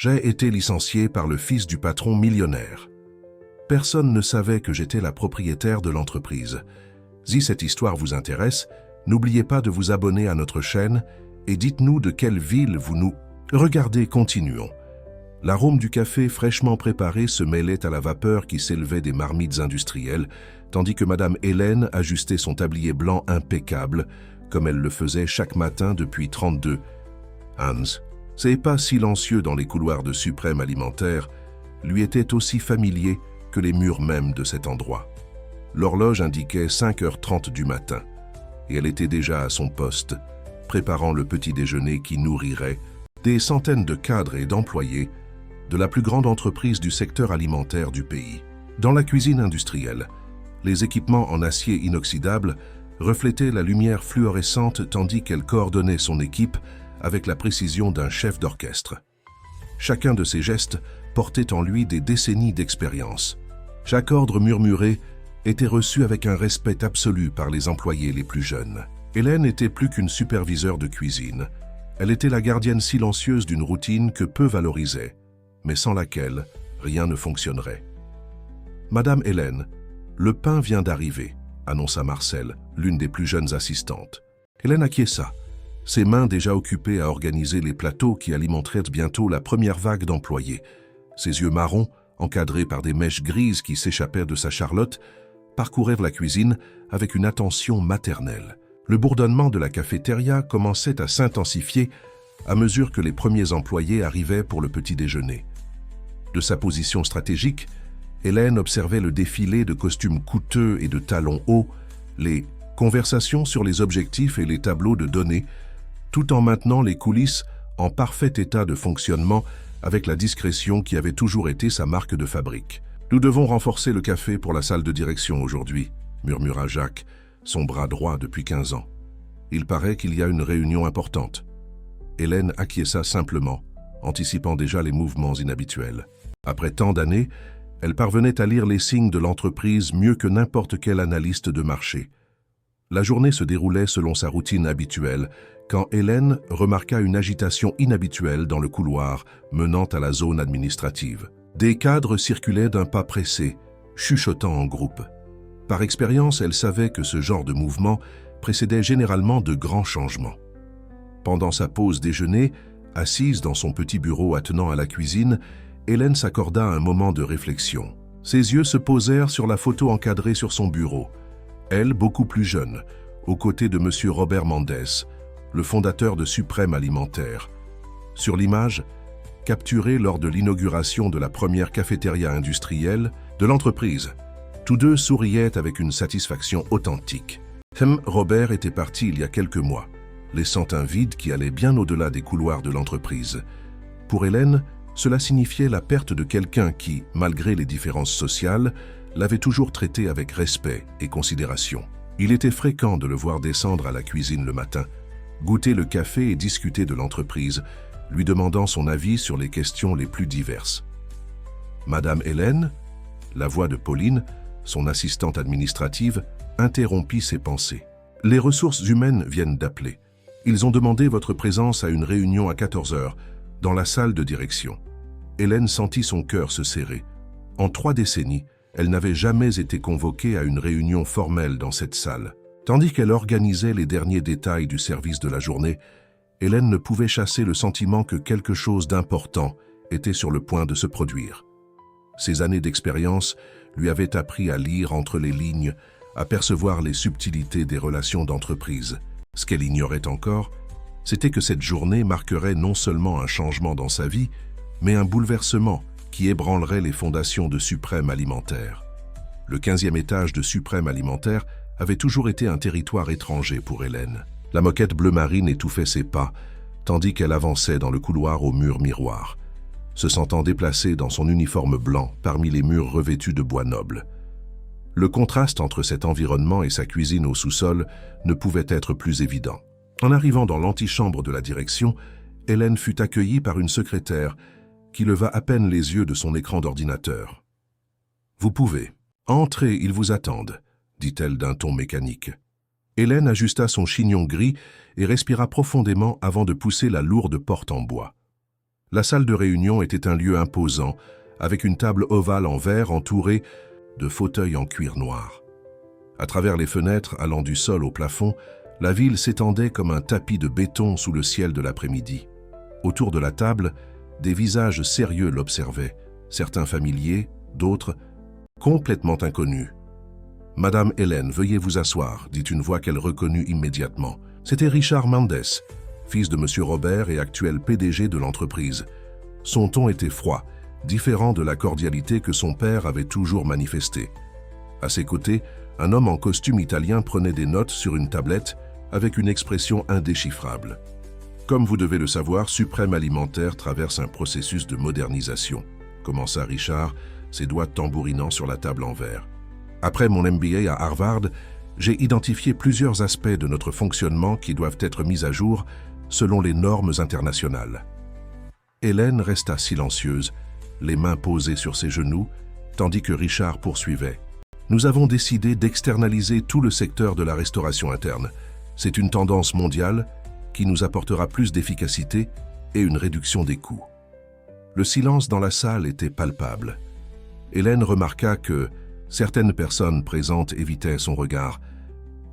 J'ai été licencié par le fils du patron millionnaire. Personne ne savait que j'étais la propriétaire de l'entreprise. Si cette histoire vous intéresse, n'oubliez pas de vous abonner à notre chaîne et dites-nous de quelle ville vous nous... Regardez, continuons. L'arôme du café fraîchement préparé se mêlait à la vapeur qui s'élevait des marmites industrielles, tandis que Madame Hélène ajustait son tablier blanc impeccable, comme elle le faisait chaque matin depuis 32. Hans, ces pas silencieux dans les couloirs de Suprême Alimentaire, lui étaient aussi familiers que les murs mêmes de cet endroit. L'horloge indiquait 5h30 du matin, et elle était déjà à son poste, préparant le petit déjeuner qui nourrirait des centaines de cadres et d'employés de la plus grande entreprise du secteur alimentaire du pays. Dans la cuisine industrielle, les équipements en acier inoxydable reflétaient la lumière fluorescente tandis qu'elle coordonnait son équipe avec la précision d'un chef d'orchestre. Chacun de ses gestes portait en lui des décennies d'expérience. Chaque ordre murmuré était reçu avec un respect absolu par les employés les plus jeunes. Hélène n'était plus qu'une superviseure de cuisine. Elle était la gardienne silencieuse d'une routine que peu valorisaient, mais sans laquelle rien ne fonctionnerait. « Madame Hélène, le pain vient d'arriver », annonça Marcel, l'une des plus jeunes assistantes. Hélène acquiesça, ses mains déjà occupées à organiser les plateaux qui alimenteraient bientôt la première vague d'employés. Ses yeux marrons, encadrés par des mèches grises qui s'échappaient de sa charlotte, parcoururent la cuisine avec une attention maternelle. Le bourdonnement de la cafétéria commençait à s'intensifier à mesure que les premiers employés arrivaient pour le petit déjeuner. De sa position stratégique, Hélène observait le défilé de costumes coûteux et de talons hauts, les conversations sur les objectifs et les tableaux de données, tout en maintenant les coulisses en parfait état de fonctionnement avec la discrétion qui avait toujours été sa marque de fabrique. « Nous devons renforcer le café pour la salle de direction aujourd'hui », murmura Jacques, son bras droit depuis 15 ans. « Il paraît qu'il y a une réunion importante. » Hélène acquiesça simplement, anticipant déjà les mouvements inhabituels. Après tant d'années, elle parvenait à lire les signes de l'entreprise mieux que n'importe quel analyste de marché. La journée se déroulait selon sa routine habituelle, quand Hélène remarqua une agitation inhabituelle dans le couloir menant à la zone administrative. Des cadres circulaient d'un pas pressé, chuchotant en groupe. Par expérience, elle savait que ce genre de mouvement précédait généralement de grands changements. Pendant sa pause déjeuner, assise dans son petit bureau attenant à la cuisine, Hélène s'accorda un moment de réflexion. Ses yeux se posèrent sur la photo encadrée sur son bureau. Elle, beaucoup plus jeune, aux côtés de M. Robert Mendès, le fondateur de Suprême Alimentaire. Sur l'image, capturée lors de l'inauguration de la première cafétéria industrielle de l'entreprise, tous deux souriaient avec une satisfaction authentique. Robert était parti il y a quelques mois, laissant un vide qui allait bien au-delà des couloirs de l'entreprise. Pour Hélène, cela signifiait la perte de quelqu'un qui, malgré les différences sociales, l'avait toujours traité avec respect et considération. Il était fréquent de le voir descendre à la cuisine le matin, goûter le café et discuter de l'entreprise, lui demandant son avis sur les questions les plus diverses. Madame Hélène, la voix de Pauline, son assistante administrative, interrompit ses pensées. « Les ressources humaines viennent d'appeler. Ils ont demandé votre présence à une réunion à 14h, dans la salle de direction. » Hélène sentit son cœur se serrer. En 3 décennies, elle n'avait jamais été convoquée à une réunion formelle dans cette salle. Tandis qu'elle organisait les derniers détails du service de la journée, Hélène ne pouvait chasser le sentiment que quelque chose d'important était sur le point de se produire. Ses années d'expérience lui avaient appris à lire entre les lignes, à percevoir les subtilités des relations d'entreprise. Ce qu'elle ignorait encore, c'était que cette journée marquerait non seulement un changement dans sa vie, mais un bouleversement qui ébranlerait les fondations de Suprême Alimentaire. Le 15e étage de Suprême Alimentaire avait toujours été un territoire étranger pour Hélène. La moquette bleu marine étouffait ses pas, tandis qu'elle avançait dans le couloir au mur miroir, se sentant déplacée dans son uniforme blanc parmi les murs revêtus de bois noble. Le contraste entre cet environnement et sa cuisine au sous-sol ne pouvait être plus évident. En arrivant dans l'antichambre de la direction, Hélène fut accueillie par une secrétaire qui leva à peine les yeux de son écran d'ordinateur. « Vous pouvez. Entrez, ils vous attendent », dit-elle d'un ton mécanique. Hélène ajusta son chignon gris et respira profondément avant de pousser la lourde porte en bois. La salle de réunion était un lieu imposant, avec une table ovale en verre entourée de fauteuils en cuir noir. À travers les fenêtres allant du sol au plafond, la ville s'étendait comme un tapis de béton sous le ciel de l'après-midi. Autour de la table, des visages sérieux l'observaient, certains familiers, d'autres complètement inconnus. « Madame Hélène, veuillez vous asseoir », dit une voix qu'elle reconnut immédiatement. C'était Richard Mendes, fils de M. Robert et actuel PDG de l'entreprise. Son ton était froid, différent de la cordialité que son père avait toujours manifestée. À ses côtés, un homme en costume italien prenait des notes sur une tablette avec une expression indéchiffrable. Comme vous devez le savoir, Suprême Alimentaire traverse un processus de modernisation, commença Richard, ses doigts tambourinant sur la table en verre. Après mon MBA à Harvard, j'ai identifié plusieurs aspects de notre fonctionnement qui doivent être mis à jour selon les normes internationales. Hélène resta silencieuse, les mains posées sur ses genoux, tandis que Richard poursuivait. Nous avons décidé d'externaliser tout le secteur de la restauration interne. C'est une tendance mondiale qui nous apportera plus d'efficacité et une réduction des coûts. Le silence dans la salle était palpable. Hélène remarqua que certaines personnes présentes évitaient son regard,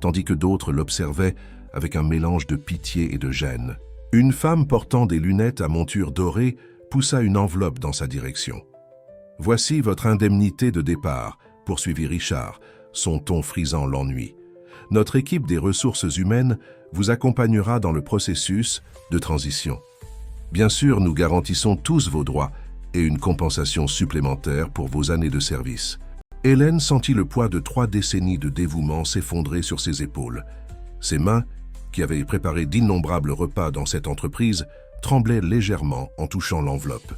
tandis que d'autres l'observaient avec un mélange de pitié et de gêne. Une femme portant des lunettes à monture dorée poussa une enveloppe dans sa direction. « Voici votre indemnité de départ », poursuivit Richard, son ton frisant l'ennui. « Notre équipe des ressources humaines vous accompagnera dans le processus de transition. Bien sûr, nous garantissons tous vos droits et une compensation supplémentaire pour vos années de service. » Hélène sentit le poids de 3 décennies de dévouement s'effondrer sur ses épaules. Ses mains, qui avaient préparé d'innombrables repas dans cette entreprise, tremblaient légèrement en touchant l'enveloppe.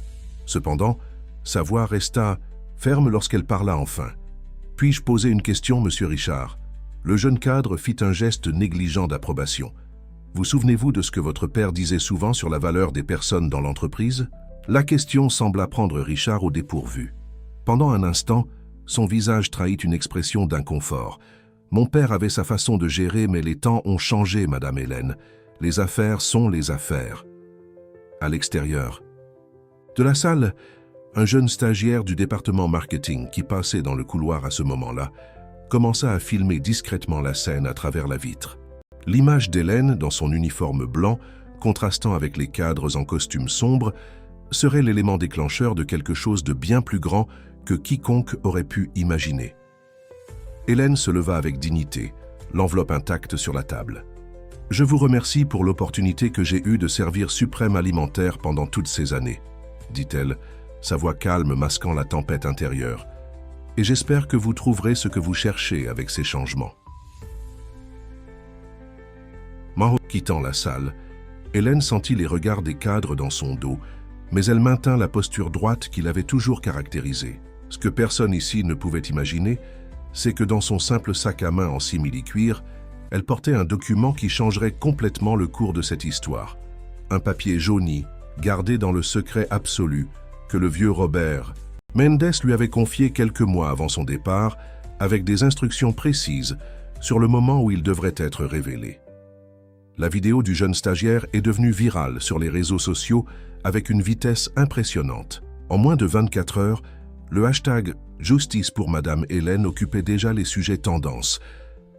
Cependant, sa voix resta ferme lorsqu'elle parla enfin. « Puis-je poser une question, monsieur Richard ?» Le jeune cadre fit un geste négligent d'approbation. « Vous souvenez-vous de ce que votre père disait souvent sur la valeur des personnes dans l'entreprise ?» La question sembla prendre Richard au dépourvu. Pendant un instant, son visage trahit une expression d'inconfort. « Mon père avait sa façon de gérer, mais les temps ont changé, Madame Hélène. Les affaires sont les affaires. » À l'extérieur. De la salle, un jeune stagiaire du département marketing qui passait dans le couloir à ce moment-là commença à filmer discrètement la scène à travers la vitre. L'image d'Hélène, dans son uniforme blanc, contrastant avec les cadres en costume sombre, serait l'élément déclencheur de quelque chose de bien plus grand que quiconque aurait pu imaginer. Hélène se leva avec dignité, l'enveloppe intacte sur la table. « Je vous remercie pour l'opportunité que j'ai eue de servir Suprême Alimentaire pendant toutes ces années, » dit-elle, sa voix calme masquant la tempête intérieure. « Et j'espère que vous trouverez ce que vous cherchez avec ces changements. » Quittant la salle, Hélène sentit les regards des cadres dans son dos, mais elle maintint la posture droite qui l'avait toujours caractérisée. Ce que personne ici ne pouvait imaginer, c'est que dans son simple sac à main en simili-cuir, elle portait un document qui changerait complètement le cours de cette histoire. Un papier jauni, gardé dans le secret absolu, que le vieux Robert Mendes lui avait confié quelques mois avant son départ, avec des instructions précises sur le moment où il devrait être révélé. La vidéo du jeune stagiaire est devenue virale sur les réseaux sociaux avec une vitesse impressionnante. En moins de 24 heures, le hashtag « Justice pour Madame Hélène » occupait déjà les sujets tendances,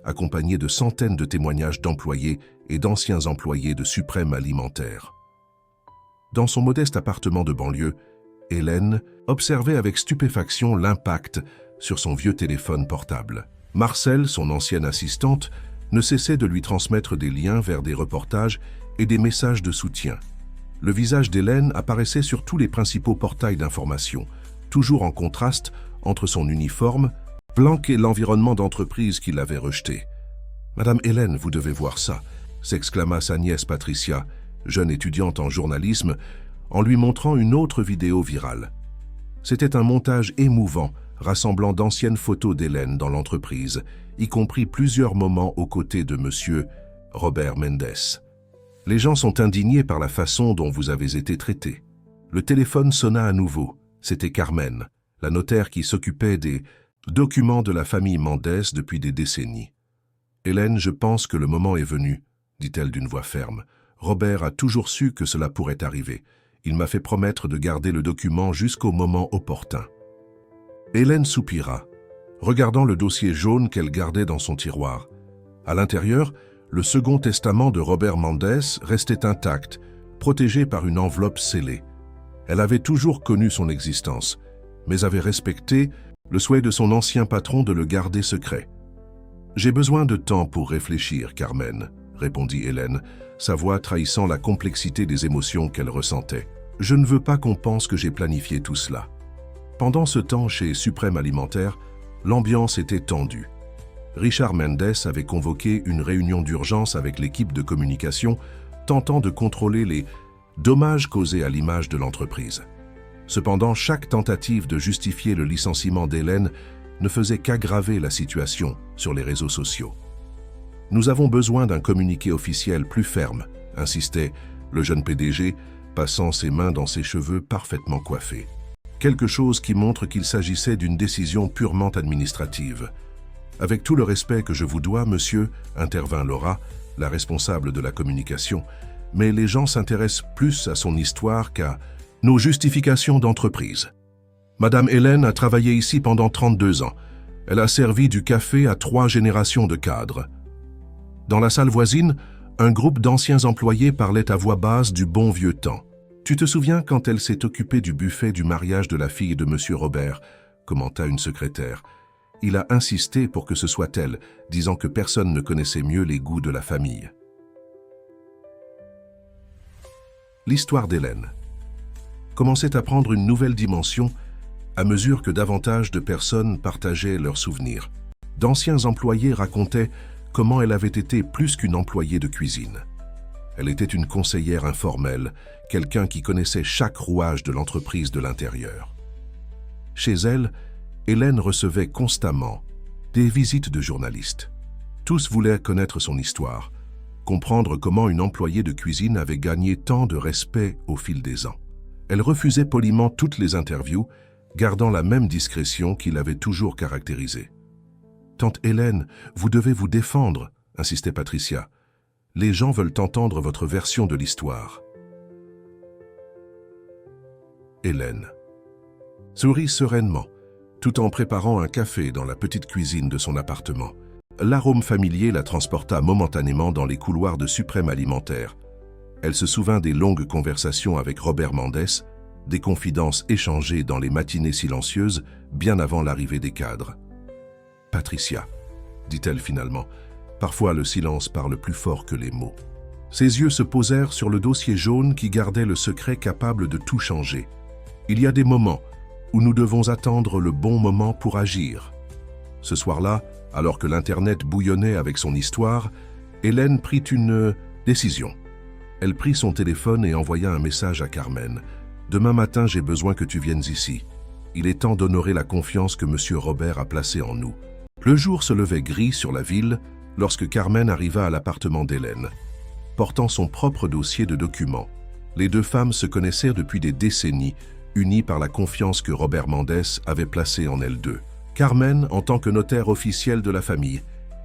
accompagné de centaines de témoignages d'employés et d'anciens employés de Suprême Alimentaire. Dans son modeste appartement de banlieue, Hélène observait avec stupéfaction l'impact sur son vieux téléphone portable. Marcel, son ancienne assistante, ne cessait de lui transmettre des liens vers des reportages et des messages de soutien. Le visage d'Hélène apparaissait sur tous les principaux portails d'information, toujours en contraste entre son uniforme blanc et l'environnement d'entreprise qui l'avait rejeté. « Madame Hélène, vous devez voir ça !» s'exclama sa nièce Patricia, jeune étudiante en journalisme, en lui montrant une autre vidéo virale. C'était un montage émouvant rassemblant d'anciennes photos d'Hélène dans l'entreprise, y compris plusieurs moments aux côtés de Monsieur Robert Mendes. « Les gens sont indignés par la façon dont vous avez été traité. » Le téléphone sonna à nouveau. C'était Carmen, la notaire qui s'occupait des documents de la famille Mendes depuis des décennies. « Hélène, je pense que le moment est venu, » dit-elle d'une voix ferme. « Robert a toujours su que cela pourrait arriver. Il m'a fait promettre de garder le document jusqu'au moment opportun. » Hélène soupira, regardant le dossier jaune qu'elle gardait dans son tiroir. À l'intérieur, le second testament de Robert Mendes restait intact, protégé par une enveloppe scellée. Elle avait toujours connu son existence, mais avait respecté le souhait de son ancien patron de le garder secret. « J'ai besoin de temps pour réfléchir, Carmen, » répondit Hélène, sa voix trahissant la complexité des émotions qu'elle ressentait. « Je ne veux pas qu'on pense que j'ai planifié tout cela. » Pendant ce temps, chez Suprême Alimentaire, l'ambiance était tendue. Richard Mendes avait convoqué une réunion d'urgence avec l'équipe de communication, tentant de contrôler les dommages causés à l'image de l'entreprise. Cependant, chaque tentative de justifier le licenciement d'Hélène ne faisait qu'aggraver la situation sur les réseaux sociaux. « Nous avons besoin d'un communiqué officiel plus ferme », insistait le jeune PDG, passant ses mains dans ses cheveux parfaitement coiffés. Quelque chose qui montre qu'il s'agissait d'une décision purement administrative. « Avec tout le respect que je vous dois, monsieur, » intervint Laura, la responsable de la communication, « mais les gens s'intéressent plus à son histoire qu'à nos justifications d'entreprise. Madame Hélène a travaillé ici pendant 32 ans. Elle a servi du café à 3 générations de cadres. » Dans la salle voisine, un groupe d'anciens employés parlait à voix basse du bon vieux temps. « Tu te souviens quand elle s'est occupée du buffet du mariage de la fille de monsieur Robert ?» commenta une secrétaire. Il a insisté pour que ce soit elle, disant que personne ne connaissait mieux les goûts de la famille. L'histoire d'Hélène commençait à prendre une nouvelle dimension à mesure que davantage de personnes partageaient leurs souvenirs. D'anciens employés racontaient comment elle avait été plus qu'une employée de cuisine. Elle était une conseillère informelle, quelqu'un qui connaissait chaque rouage de l'entreprise de l'intérieur. Chez elle, Hélène recevait constamment des visites de journalistes. Tous voulaient connaître son histoire, comprendre comment une employée de cuisine avait gagné tant de respect au fil des ans. Elle refusait poliment toutes les interviews, gardant la même discrétion qui l'avait toujours caractérisée. « Tante Hélène, vous devez vous défendre », insistait Patricia. « Les gens veulent entendre votre version de l'histoire. » Hélène sourit sereinement, tout en préparant un café dans la petite cuisine de son appartement. L'arôme familier la transporta momentanément dans les couloirs de Suprême Alimentaire. Elle se souvint des longues conversations avec Robert Mendes, des confidences échangées dans les matinées silencieuses bien avant l'arrivée des cadres. « Patricia, » dit-elle finalement, « parfois le silence parle plus fort que les mots. » Ses yeux se posèrent sur le dossier jaune qui gardait le secret capable de tout changer. Il y a des moments où nous devons attendre le bon moment pour agir. Ce soir-là, alors que l'Internet bouillonnait avec son histoire, Hélène prit une décision. Elle prit son téléphone et envoya un message à Carmen. « Demain matin, j'ai besoin que tu viennes ici. Il est temps d'honorer la confiance que monsieur Robert a placée en nous. » Le jour se levait gris sur la ville lorsque Carmen arriva à l'appartement d'Hélène. Portant son propre dossier de documents, les deux femmes se connaissaient depuis des décennies, unies par la confiance que Robert Mendes avait placée en elles deux. Carmen en tant que notaire officiel de la famille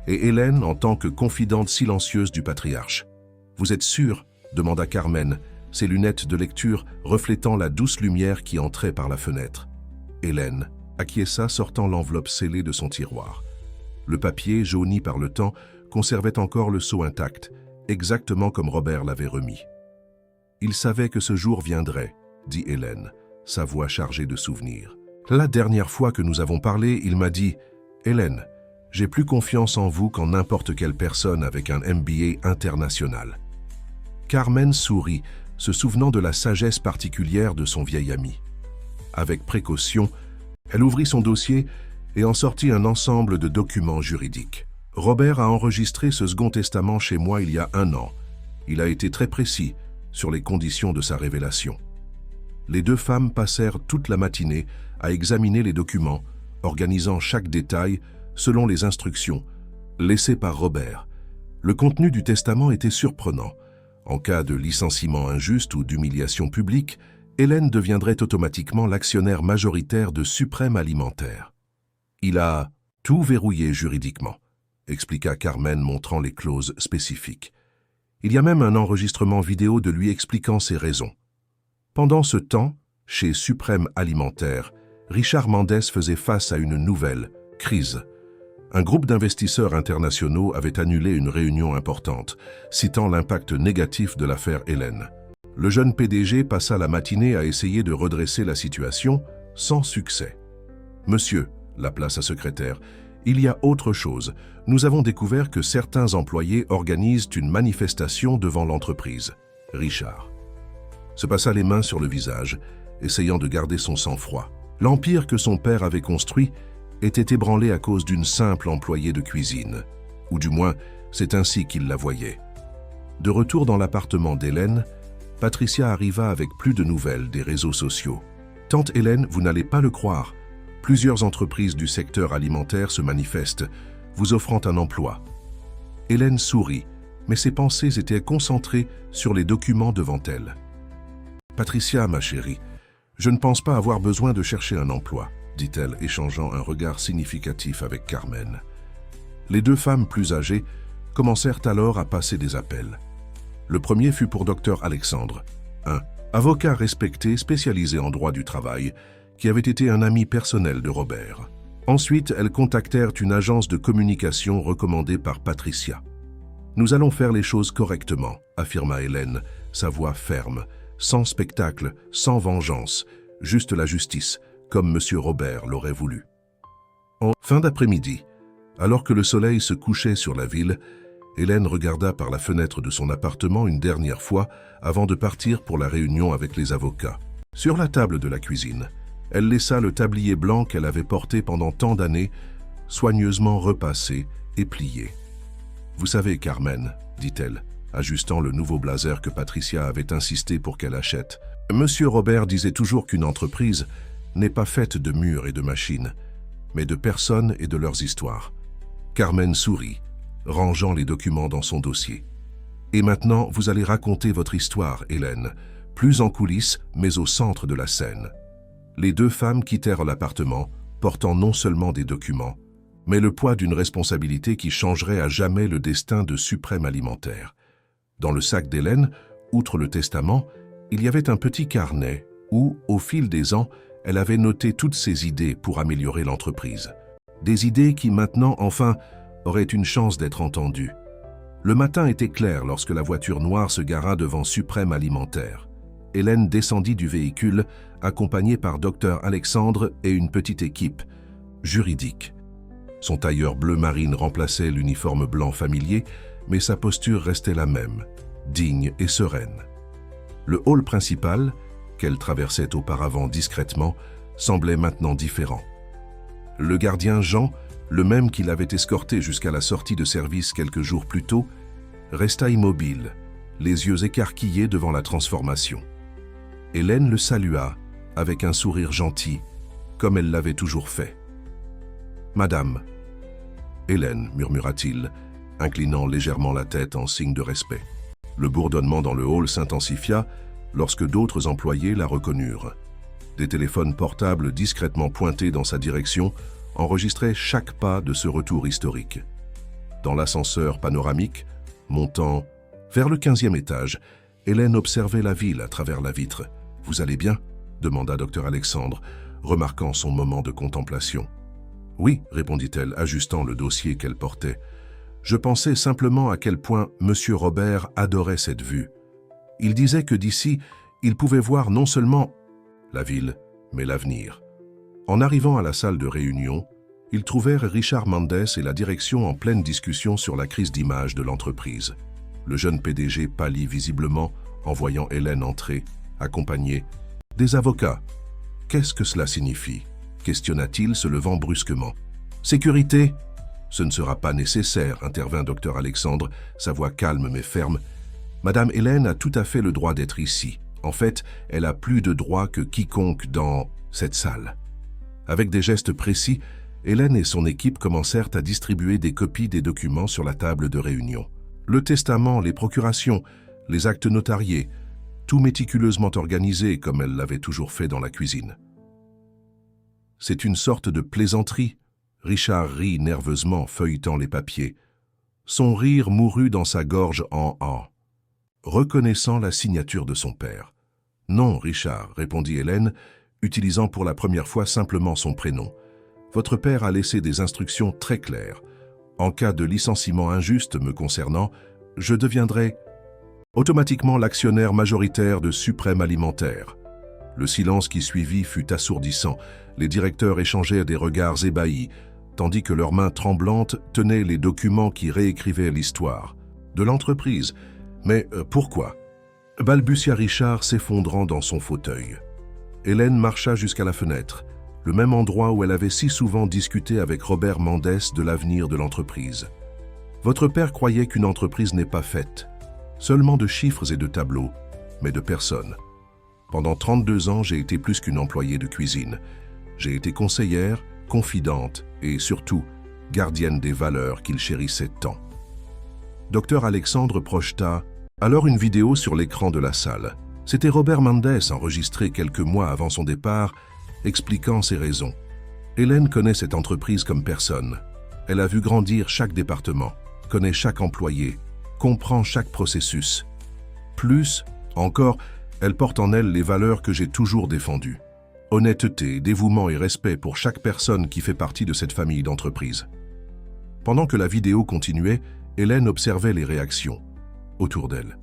et Hélène en tant que confidente silencieuse du patriarche. « Vous êtes sûre ?» demanda Carmen, ses lunettes de lecture reflétant la douce lumière qui entrait par la fenêtre. Hélène acquiesça, sortant l'enveloppe scellée de son tiroir. Le papier, jauni par le temps, conservait encore le sceau intact, exactement comme Robert l'avait remis. « Il savait que ce jour viendrait, » dit Hélène, sa voix chargée de souvenirs. « La dernière fois que nous avons parlé, il m'a dit « Hélène, j'ai plus confiance en vous qu'en n'importe quelle personne avec un MBA international. » Carmen sourit, se souvenant de la sagesse particulière de son vieil ami. Avec précaution, elle ouvrit son dossier et en sortit un ensemble de documents juridiques. « Robert a enregistré ce second testament chez moi il y a 1 an. Il a été très précis sur les conditions de sa révélation. » Les deux femmes passèrent toute la matinée à examiner les documents, organisant chaque détail selon les instructions laissées par Robert. Le contenu du testament était surprenant. En cas de licenciement injuste ou d'humiliation publique, Hélène deviendrait automatiquement l'actionnaire majoritaire de Suprême Alimentaire. « Il a tout verrouillé juridiquement », expliqua Carmen montrant les clauses spécifiques. « Il y a même un enregistrement vidéo de lui expliquant ses raisons. » Pendant ce temps, chez Suprême Alimentaire, Richard Mendes faisait face à une nouvelle crise. Un groupe d'investisseurs internationaux avait annulé une réunion importante, citant l'impact négatif de l'affaire Hélène. Le jeune PDG passa la matinée à essayer de redresser la situation, sans succès. « Monsieur », l'appela sa secrétaire, « il y a autre chose. Nous avons découvert que certains employés organisent une manifestation devant l'entreprise. » Richard se passa les mains sur le visage, essayant de garder son sang-froid. L'empire que son père avait construit était ébranlé à cause d'une simple employée de cuisine. Ou du moins, c'est ainsi qu'il la voyait. De retour dans l'appartement d'Hélène, Patricia arriva avec plus de nouvelles des réseaux sociaux. « Tante Hélène, vous n'allez pas le croire. Plusieurs entreprises du secteur alimentaire se manifestent, vous offrant un emploi. » Hélène sourit, mais ses pensées étaient concentrées sur les documents devant elle. « Patricia, ma chérie, je ne pense pas avoir besoin de chercher un emploi, » dit-elle, échangeant un regard significatif avec Carmen. Les deux femmes plus âgées commencèrent alors à passer des appels. Le premier fut pour Dr Alexandre, un avocat respecté spécialisé en droit du travail, qui avait été un ami personnel de Robert. Ensuite, elles contactèrent une agence de communication recommandée par Patricia. « Nous allons faire les choses correctement », affirma Hélène, sa voix ferme, sans spectacle, sans vengeance, juste la justice, comme M. Robert l'aurait voulu. En fin d'après-midi, alors que le soleil se couchait sur la ville, Hélène regarda par la fenêtre de son appartement une dernière fois avant de partir pour la réunion avec les avocats. Sur la table de la cuisine, elle laissa le tablier blanc qu'elle avait porté pendant tant d'années, soigneusement repassé et plié. « Vous savez, Carmen, » dit-elle, ajustant le nouveau blazer que Patricia avait insisté pour qu'elle achète. « Monsieur Robert disait toujours qu'une entreprise n'est pas faite de murs et de machines, mais de personnes et de leurs histoires. » Carmen sourit, rangeant les documents dans son dossier. « Et maintenant, vous allez raconter votre histoire, Hélène, plus en coulisses, mais au centre de la scène. » Les deux femmes quittèrent l'appartement, portant non seulement des documents, mais le poids d'une responsabilité qui changerait à jamais le destin de Suprême Alimentaire. Dans le sac d'Hélène, outre le testament, il y avait un petit carnet où, au fil des ans, elle avait noté toutes ses idées pour améliorer l'entreprise. Des idées qui maintenant, enfin, auraient une chance d'être entendues. Le matin était clair lorsque la voiture noire se gara devant Suprême Alimentaire. Hélène descendit du véhicule, accompagnée par Dr Alexandre et une petite équipe juridique. Son tailleur bleu marine remplaçait l'uniforme blanc familier, mais sa posture restait la même, digne et sereine. Le hall principal, qu'elle traversait auparavant discrètement, semblait maintenant différent. Le gardien Jean, le même qui l'avait escorté jusqu'à la sortie de service quelques jours plus tôt, resta immobile, les yeux écarquillés devant la transformation. Hélène le salua avec un sourire gentil, comme elle l'avait toujours fait. « Madame. »« Hélène, » murmura-t-il, inclinant légèrement la tête en signe de respect. Le bourdonnement dans le hall s'intensifia lorsque d'autres employés la reconnurent. Des téléphones portables discrètement pointés dans sa direction enregistraient chaque pas de ce retour historique. Dans l'ascenseur panoramique, montant vers le 15e étage, Hélène observait la ville à travers la vitre. « Vous allez bien ?» demanda Dr Alexandre, remarquant son moment de contemplation. « Oui, » répondit-elle, ajustant le dossier qu'elle portait. « Je pensais simplement à quel point M. Robert adorait cette vue. Il disait que d'ici, il pouvait voir non seulement la ville, mais l'avenir. » En arrivant à la salle de réunion, ils trouvèrent Richard Mendes et la direction en pleine discussion sur la crise d'image de l'entreprise. Le jeune PDG pâlit visiblement en voyant Hélène entrer, accompagnée des avocats. « Qu'est-ce que cela signifie ?» questionna-t-il, se levant brusquement. « Sécurité !»« Ce ne sera pas nécessaire, » intervint Dr Alexandre, sa voix calme mais ferme. « Madame Hélène a tout à fait le droit d'être ici. En fait, elle a plus de droits que quiconque dans cette salle. » Avec des gestes précis, Hélène et son équipe commencèrent à distribuer des copies des documents sur la table de réunion. Le testament, les procurations, les actes notariés, tout méticuleusement organisé comme elle l'avait toujours fait dans la cuisine. « C'est une sorte de plaisanterie. » Richard rit nerveusement, feuilletant les papiers. Son rire mourut dans sa gorge en « reconnaissant la signature de son père. Non, Richard, répondit Hélène, utilisant pour la première fois simplement son prénom. Votre père a laissé des instructions très claires. En cas de licenciement injuste me concernant, je deviendrai automatiquement l'actionnaire majoritaire de Suprême Alimentaire. Le silence qui suivit fut assourdissant. Les directeurs échangèrent des regards ébahis, tandis que leurs mains tremblantes tenaient les documents qui réécrivaient l'histoire de l'entreprise. Mais pourquoi? Balbutia Richard, s'effondrant dans son fauteuil. Hélène marcha jusqu'à la fenêtre, le même endroit où elle avait si souvent discuté avec Robert Mendès de l'avenir de l'entreprise. Votre père croyait qu'une entreprise n'est pas faite, seulement de chiffres et de tableaux, mais de personnes. Pendant 32 ans, j'ai été plus qu'une employée de cuisine. J'ai été conseillère, confidente et surtout gardienne des valeurs qu'il chérissait tant. Dr Alexandre projeta alors une vidéo sur l'écran de la salle. C'était Robert Mendès, enregistré quelques mois avant son départ, expliquant ses raisons. Hélène connaît cette entreprise comme personne. Elle a vu grandir chaque département, connaît chaque employé, comprend chaque processus. Plus encore, elle porte en elle les valeurs que j'ai toujours défendues. Honnêteté, dévouement et respect pour chaque personne qui fait partie de cette famille d'entreprises. Pendant que la vidéo continuait, Hélène observait les réactions autour d'elle.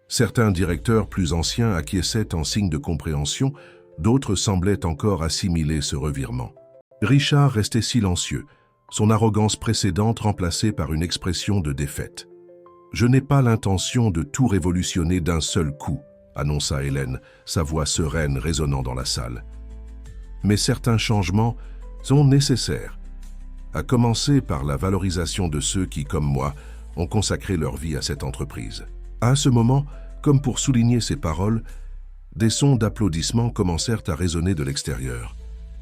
Certains directeurs plus anciens acquiesçaient en signe de compréhension, d'autres semblaient encore assimiler ce revirement. Richard restait silencieux, son arrogance précédente remplacée par une expression de défaite. « Je n'ai pas l'intention de tout révolutionner d'un seul coup », annonça Hélène, sa voix sereine résonnant dans la salle. « Mais certains changements sont nécessaires, à commencer par la valorisation de ceux qui, comme moi, ont consacré leur vie à cette entreprise. » À ce moment, comme pour souligner ces paroles, des sons d'applaudissements commencèrent à résonner de l'extérieur.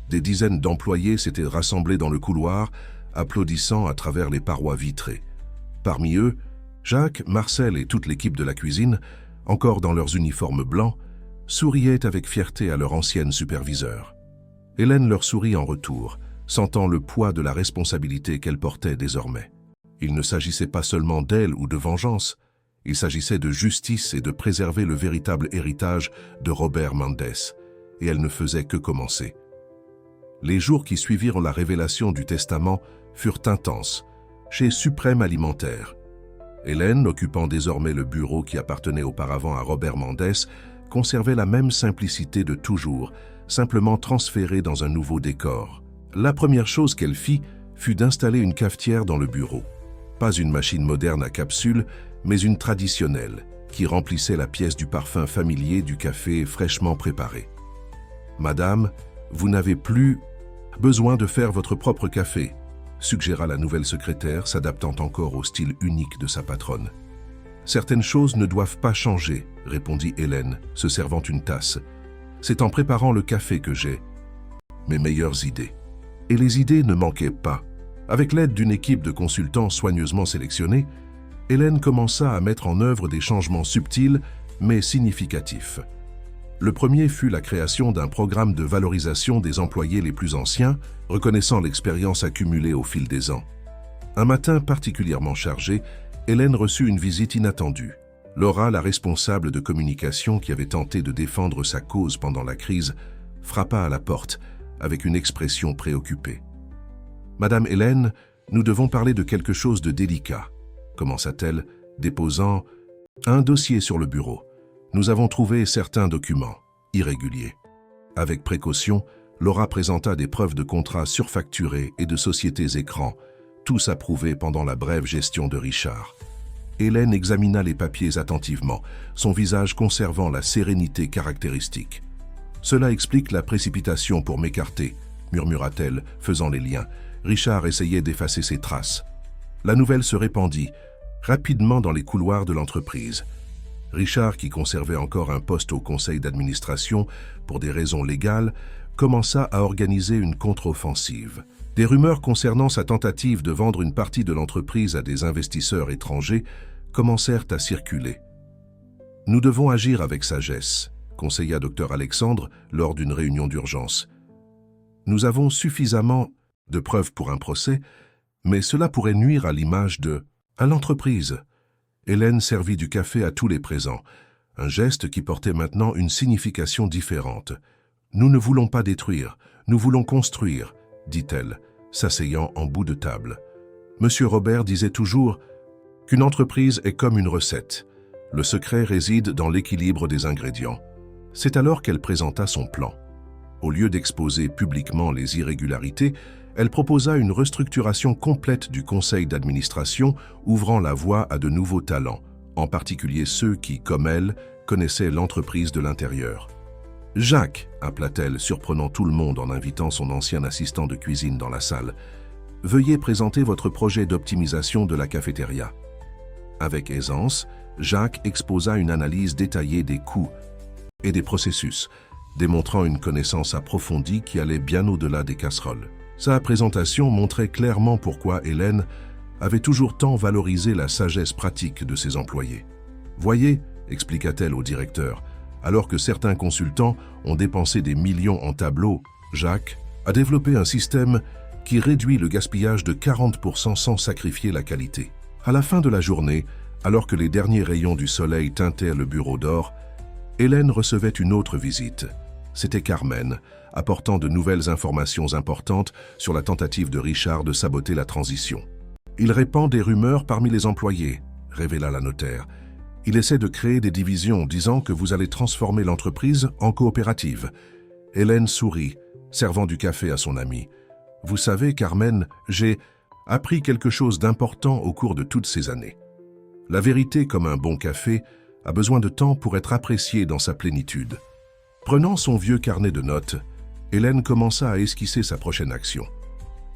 Des dizaines d'employés s'étaient rassemblés dans le couloir, applaudissant à travers les parois vitrées. Parmi eux, Jacques, Marcel et toute l'équipe de la cuisine, encore dans leurs uniformes blancs, souriaient avec fierté à leur ancienne superviseure. Hélène leur sourit en retour, sentant le poids de la responsabilité qu'elle portait désormais. Il ne s'agissait pas seulement d'elle ou de vengeance, il s'agissait de justice et de préserver le véritable héritage de Robert Mendès, et elle ne faisait que commencer. Les jours qui suivirent la révélation du testament furent intenses, chez Suprême Alimentaire. Hélène, occupant désormais le bureau qui appartenait auparavant à Robert Mendès, conservait la même simplicité de toujours, simplement transférée dans un nouveau décor. La première chose qu'elle fit fut d'installer une cafetière dans le bureau. Pas une machine moderne à capsule, mais une traditionnelle, qui remplissait la pièce du parfum familier du café fraîchement préparé. « Madame, vous n'avez plus besoin de faire votre propre café », suggéra la nouvelle secrétaire, s'adaptant encore au style unique de sa patronne. « Certaines choses ne doivent pas changer », répondit Hélène, se servant une tasse. « C'est en préparant le café que j'ai mes meilleures idées. » Et les idées ne manquaient pas. Avec l'aide d'une équipe de consultants soigneusement sélectionnés, Hélène commença à mettre en œuvre des changements subtils mais significatifs. Le premier fut la création d'un programme de valorisation des employés les plus anciens, reconnaissant l'expérience accumulée au fil des ans. Un matin particulièrement chargé, Hélène reçut une visite inattendue. Laura, la responsable de communication qui avait tenté de défendre sa cause pendant la crise, frappa à la porte avec une expression préoccupée. « Madame Hélène, nous devons parler de quelque chose de délicat », commença-t-elle, déposant un dossier sur le bureau. « Nous avons trouvé certains documents irréguliers. » Avec précaution, Laura présenta des preuves de contrats surfacturés et de sociétés écrans, tous approuvés pendant la brève gestion de Richard. Hélène examina les papiers attentivement, son visage conservant la sérénité caractéristique. « Cela explique la précipitation pour m'écarter », murmura-t-elle, faisant les liens. Richard essayait d'effacer ses traces. La nouvelle se répandit rapidement dans les couloirs de l'entreprise. Richard, qui conservait encore un poste au conseil d'administration pour des raisons légales, commença à organiser une contre-offensive. Des rumeurs concernant sa tentative de vendre une partie de l'entreprise à des investisseurs étrangers commencèrent à circuler. « Nous devons agir avec sagesse », conseilla Dr Alexandre lors d'une réunion d'urgence. « Nous avons suffisamment de preuves pour un procès, mais cela pourrait nuire à l'image à l'entreprise. » Hélène servit du café à tous les présents, un geste qui portait maintenant une signification différente. « Nous ne voulons pas détruire, nous voulons construire », dit-elle, s'asseyant en bout de table. Monsieur Robert disait toujours qu'une entreprise est comme une recette. Le secret réside dans l'équilibre des ingrédients. C'est alors qu'elle présenta son plan. Au lieu d'exposer publiquement les irrégularités, elle proposa une restructuration complète du conseil d'administration, ouvrant la voie à de nouveaux talents, en particulier ceux qui, comme elle, connaissaient l'entreprise de l'intérieur. « Jacques », appela-t-elle, surprenant tout le monde en invitant son ancien assistant de cuisine dans la salle, « veuillez présenter votre projet d'optimisation de la cafétéria. » Avec aisance, Jacques exposa une analyse détaillée des coûts et des processus, démontrant une connaissance approfondie qui allait bien au-delà des casseroles. Sa présentation montrait clairement pourquoi Hélène avait toujours tant valorisé la sagesse pratique de ses employés. « Voyez », expliqua-t-elle au directeur, alors que certains consultants ont dépensé des millions en tableaux, Jacques a développé un système qui réduit le gaspillage de 40% sans sacrifier la qualité. À la fin de la journée, alors que les derniers rayons du soleil teintaient le bureau d'or, Hélène recevait une autre visite. C'était Carmen, apportant de nouvelles informations importantes sur la tentative de Richard de saboter la transition. « Il répand des rumeurs parmi les employés », révéla la notaire. « Il essaie de créer des divisions, disant que vous allez transformer l'entreprise en coopérative. » Hélène sourit, servant du café à son amie. « Vous savez, Carmen, j'ai appris quelque chose d'important au cours de toutes ces années. La vérité, comme un bon café, a besoin de temps pour être appréciée dans sa plénitude. » Prenant son vieux carnet de notes, Hélène commença à esquisser sa prochaine action.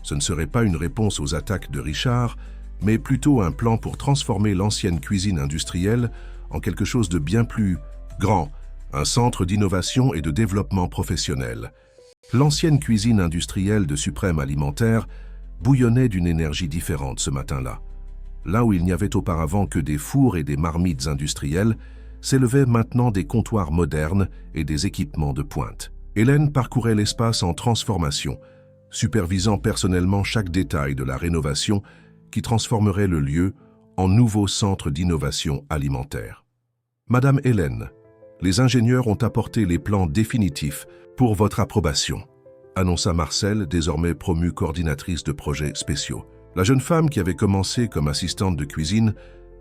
Ce ne serait pas une réponse aux attaques de Richard, mais plutôt un plan pour transformer l'ancienne cuisine industrielle en quelque chose de bien plus grand, un centre d'innovation et de développement professionnel. L'ancienne cuisine industrielle de Suprême Alimentaire bouillonnait d'une énergie différente ce matin-là. Là où il n'y avait auparavant que des fours et des marmites industrielles, s'élevaient maintenant des comptoirs modernes et des équipements de pointe. Hélène parcourait l'espace en transformation, supervisant personnellement chaque détail de la rénovation qui transformerait le lieu en nouveau centre d'innovation alimentaire. « Madame Hélène, les ingénieurs ont apporté les plans définitifs pour votre approbation », annonça Marcel, désormais promue coordinatrice de projets spéciaux. La jeune femme qui avait commencé comme assistante de cuisine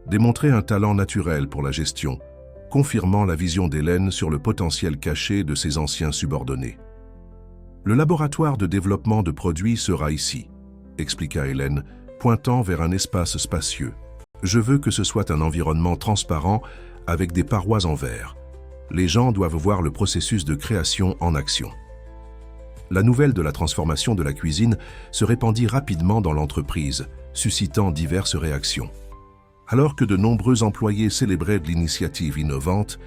démontrait un talent naturel pour la gestion, confirmant la vision d'Hélène sur le potentiel caché de ses anciens subordonnés. « Le laboratoire de développement de produits sera ici », expliqua Hélène, pointant vers un espace spacieux. « Je veux que ce soit un environnement transparent avec des parois en verre. Les gens doivent voir le processus de création en action. » La nouvelle de la transformation de la cuisine se répandit rapidement dans l'entreprise, suscitant diverses réactions. Alors que de nombreux employés célébraient de l'initiative innovante,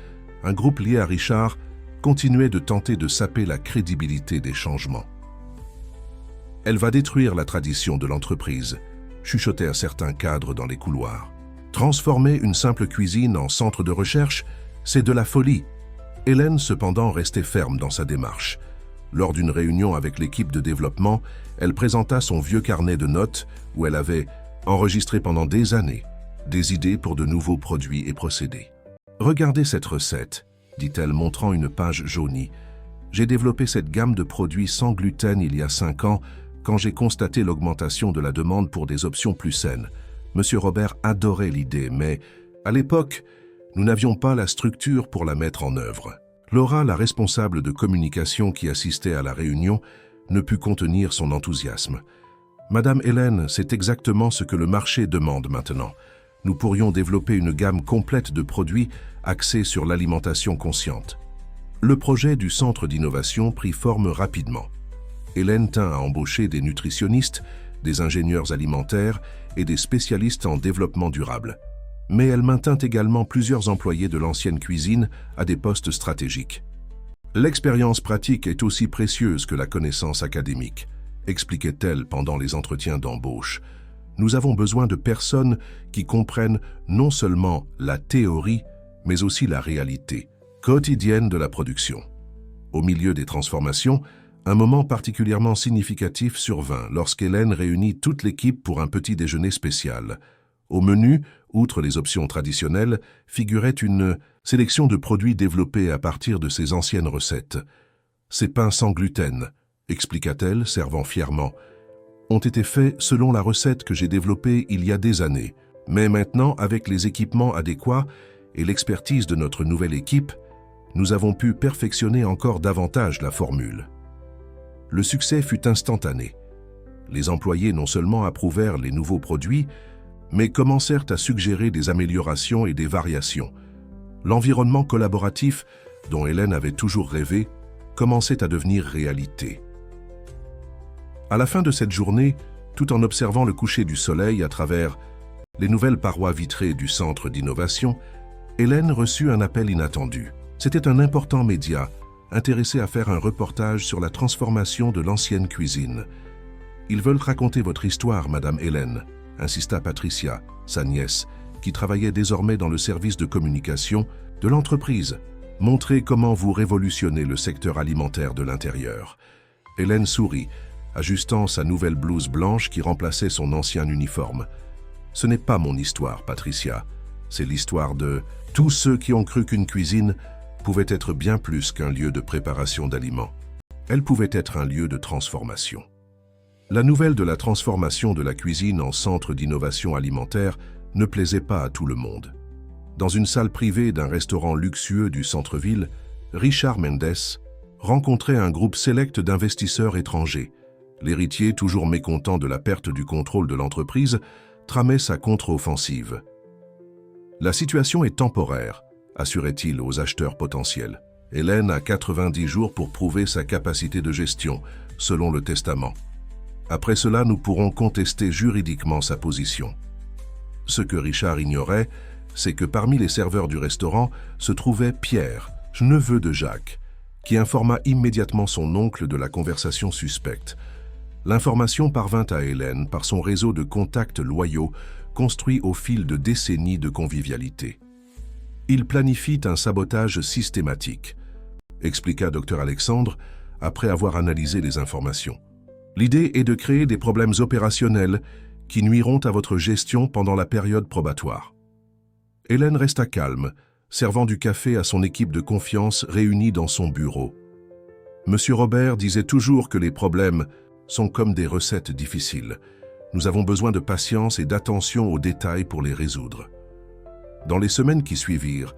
un groupe lié à Richard continuait de tenter de saper la crédibilité des changements. « Elle va détruire la tradition de l'entreprise », chuchotèrent certains cadres dans les couloirs. « Transformer une simple cuisine en centre de recherche, c'est de la folie. » Hélène, cependant, restait ferme dans sa démarche. Lors d'une réunion avec l'équipe de développement, elle présenta son vieux carnet de notes où elle avait enregistré pendant des années des idées pour de nouveaux produits et procédés. « Regardez cette recette », dit-elle, montrant une page jaunie. « J'ai développé cette gamme de produits sans gluten il y a 5 ans quand j'ai constaté l'augmentation de la demande pour des options plus saines. Monsieur Robert adorait l'idée, mais à l'époque, nous n'avions pas la structure pour la mettre en œuvre. » Laura, la responsable de communication qui assistait à la réunion, ne put contenir son enthousiasme. « Madame Hélène, c'est exactement ce que le marché demande maintenant. Nous pourrions développer une gamme complète de produits axés sur l'alimentation consciente. » Le projet du centre d'innovation prit forme rapidement. Hélène tint à embaucher des nutritionnistes, des ingénieurs alimentaires et des spécialistes en développement durable. Mais elle maintint également plusieurs employés de l'ancienne cuisine à des postes stratégiques. « L'expérience pratique est aussi précieuse que la connaissance académique », expliquait-elle pendant les entretiens d'embauche. « Nous avons besoin de personnes qui comprennent non seulement la théorie, mais aussi la réalité quotidienne de la production. » Au milieu des transformations, un moment particulièrement significatif survint lorsqu'Hélène réunit toute l'équipe pour un petit déjeuner spécial. Au menu, Outre les options traditionnelles, figurait une sélection de produits développés à partir de ses anciennes recettes. Ces pains sans gluten, expliqua-t-elle, servant fièrement, ont été faits selon la recette que j'ai développée il y a des années. Mais maintenant, avec les équipements adéquats et l'expertise de notre nouvelle équipe, nous avons pu perfectionner encore davantage la formule. Le succès fut instantané. Les employés non seulement approuvèrent les nouveaux produits, mais commencèrent à suggérer des améliorations et des variations. L'environnement collaboratif, dont Hélène avait toujours rêvé, commençait à devenir réalité. À la fin de cette journée, tout en observant le coucher du soleil à travers les nouvelles parois vitrées du centre d'innovation, Hélène reçut un appel inattendu. C'était un important média, intéressé à faire un reportage sur la transformation de l'ancienne cuisine. « Ils veulent raconter votre histoire, Madame Hélène », insista Patricia, sa nièce, qui travaillait désormais dans le service de communication de l'entreprise. « Montrez comment vous révolutionnez le secteur alimentaire de l'intérieur. » Hélène sourit, ajustant sa nouvelle blouse blanche qui remplaçait son ancien uniforme. « Ce n'est pas mon histoire, Patricia. C'est l'histoire de tous ceux qui ont cru qu'une cuisine pouvait être bien plus qu'un lieu de préparation d'aliments. Elle pouvait être un lieu de transformation. » La nouvelle de la transformation de la cuisine en centre d'innovation alimentaire ne plaisait pas à tout le monde. Dans une salle privée d'un restaurant luxueux du centre-ville, Richard Mendes rencontrait un groupe sélect d'investisseurs étrangers. L'héritier, toujours mécontent de la perte du contrôle de l'entreprise, tramait sa contre-offensive. « La situation est temporaire », assurait-il aux acheteurs potentiels. « Hélène a 90 jours pour prouver sa capacité de gestion, selon le testament. Après cela, nous pourrons contester juridiquement sa position. » Ce que Richard ignorait, c'est que parmi les serveurs du restaurant se trouvait Pierre, neveu de Jacques, qui informa immédiatement son oncle de la conversation suspecte. L'information parvint à Hélène par son réseau de contacts loyaux construit au fil de décennies de convivialité. Il planifie un sabotage systématique, expliqua Dr Alexandre après avoir analysé les informations. L'idée est de créer des problèmes opérationnels qui nuiront à votre gestion pendant la période probatoire. Hélène resta calme, servant du café à son équipe de confiance réunie dans son bureau. Monsieur Robert disait toujours que les problèmes sont comme des recettes difficiles. Nous avons besoin de patience et d'attention aux détails pour les résoudre. Dans les semaines qui suivirent,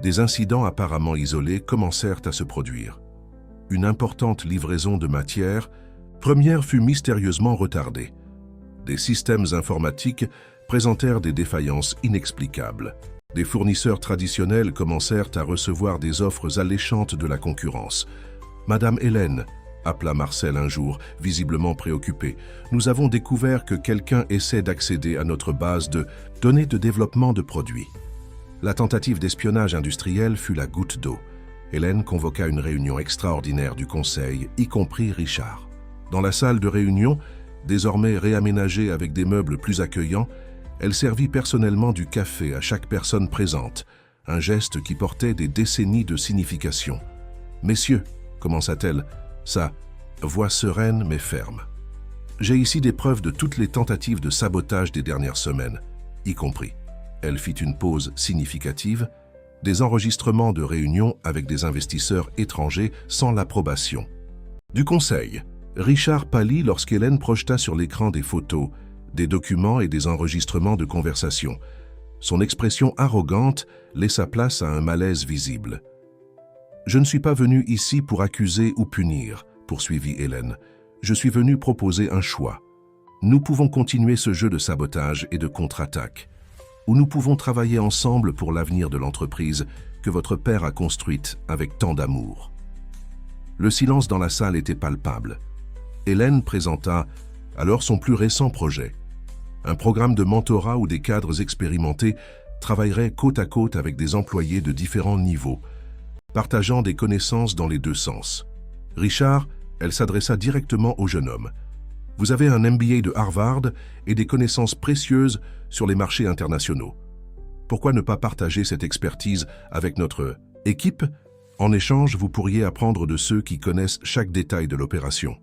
des incidents apparemment isolés commencèrent à se produire. Une importante livraison de matières première fut mystérieusement retardée. Des systèmes informatiques présentèrent des défaillances inexplicables. Des fournisseurs traditionnels commencèrent à recevoir des offres alléchantes de la concurrence. « Madame Hélène », appela Marcel un jour, visiblement préoccupé, « nous avons découvert que quelqu'un essaie d'accéder à notre base de données de développement de produits. » La tentative d'espionnage industriel fut la goutte d'eau. Hélène convoqua une réunion extraordinaire du conseil, y compris Richard. Dans la salle de réunion, désormais réaménagée avec des meubles plus accueillants, elle servit personnellement du café à chaque personne présente, un geste qui portait des décennies de signification. « Messieurs », commença-t-elle, sa voix sereine mais ferme, « j'ai ici des preuves de toutes les tentatives de sabotage des dernières semaines, y compris. » Elle fit une pause significative, des enregistrements de réunions avec des investisseurs étrangers sans l'approbation du conseil. Richard pâlit lorsqu'Hélène projeta sur l'écran des photos, des documents et des enregistrements de conversation. Son expression arrogante laissa place à un malaise visible. « Je ne suis pas venu ici pour accuser ou punir, » poursuivit Hélène. « Je suis venu proposer un choix. Nous pouvons continuer ce jeu de sabotage et de contre-attaque, ou nous pouvons travailler ensemble pour l'avenir de l'entreprise que votre père a construite avec tant d'amour. » Le silence dans la salle était palpable. Hélène présenta alors son plus récent projet, un programme de mentorat où des cadres expérimentés travailleraient côte à côte avec des employés de différents niveaux, partageant des connaissances dans les deux sens. Richard, elle s'adressa directement au jeune homme. « Vous avez un MBA de Harvard et des connaissances précieuses sur les marchés internationaux. Pourquoi ne pas partager cette expertise avec notre équipe? En échange, vous pourriez apprendre de ceux qui connaissent chaque détail de l'opération. »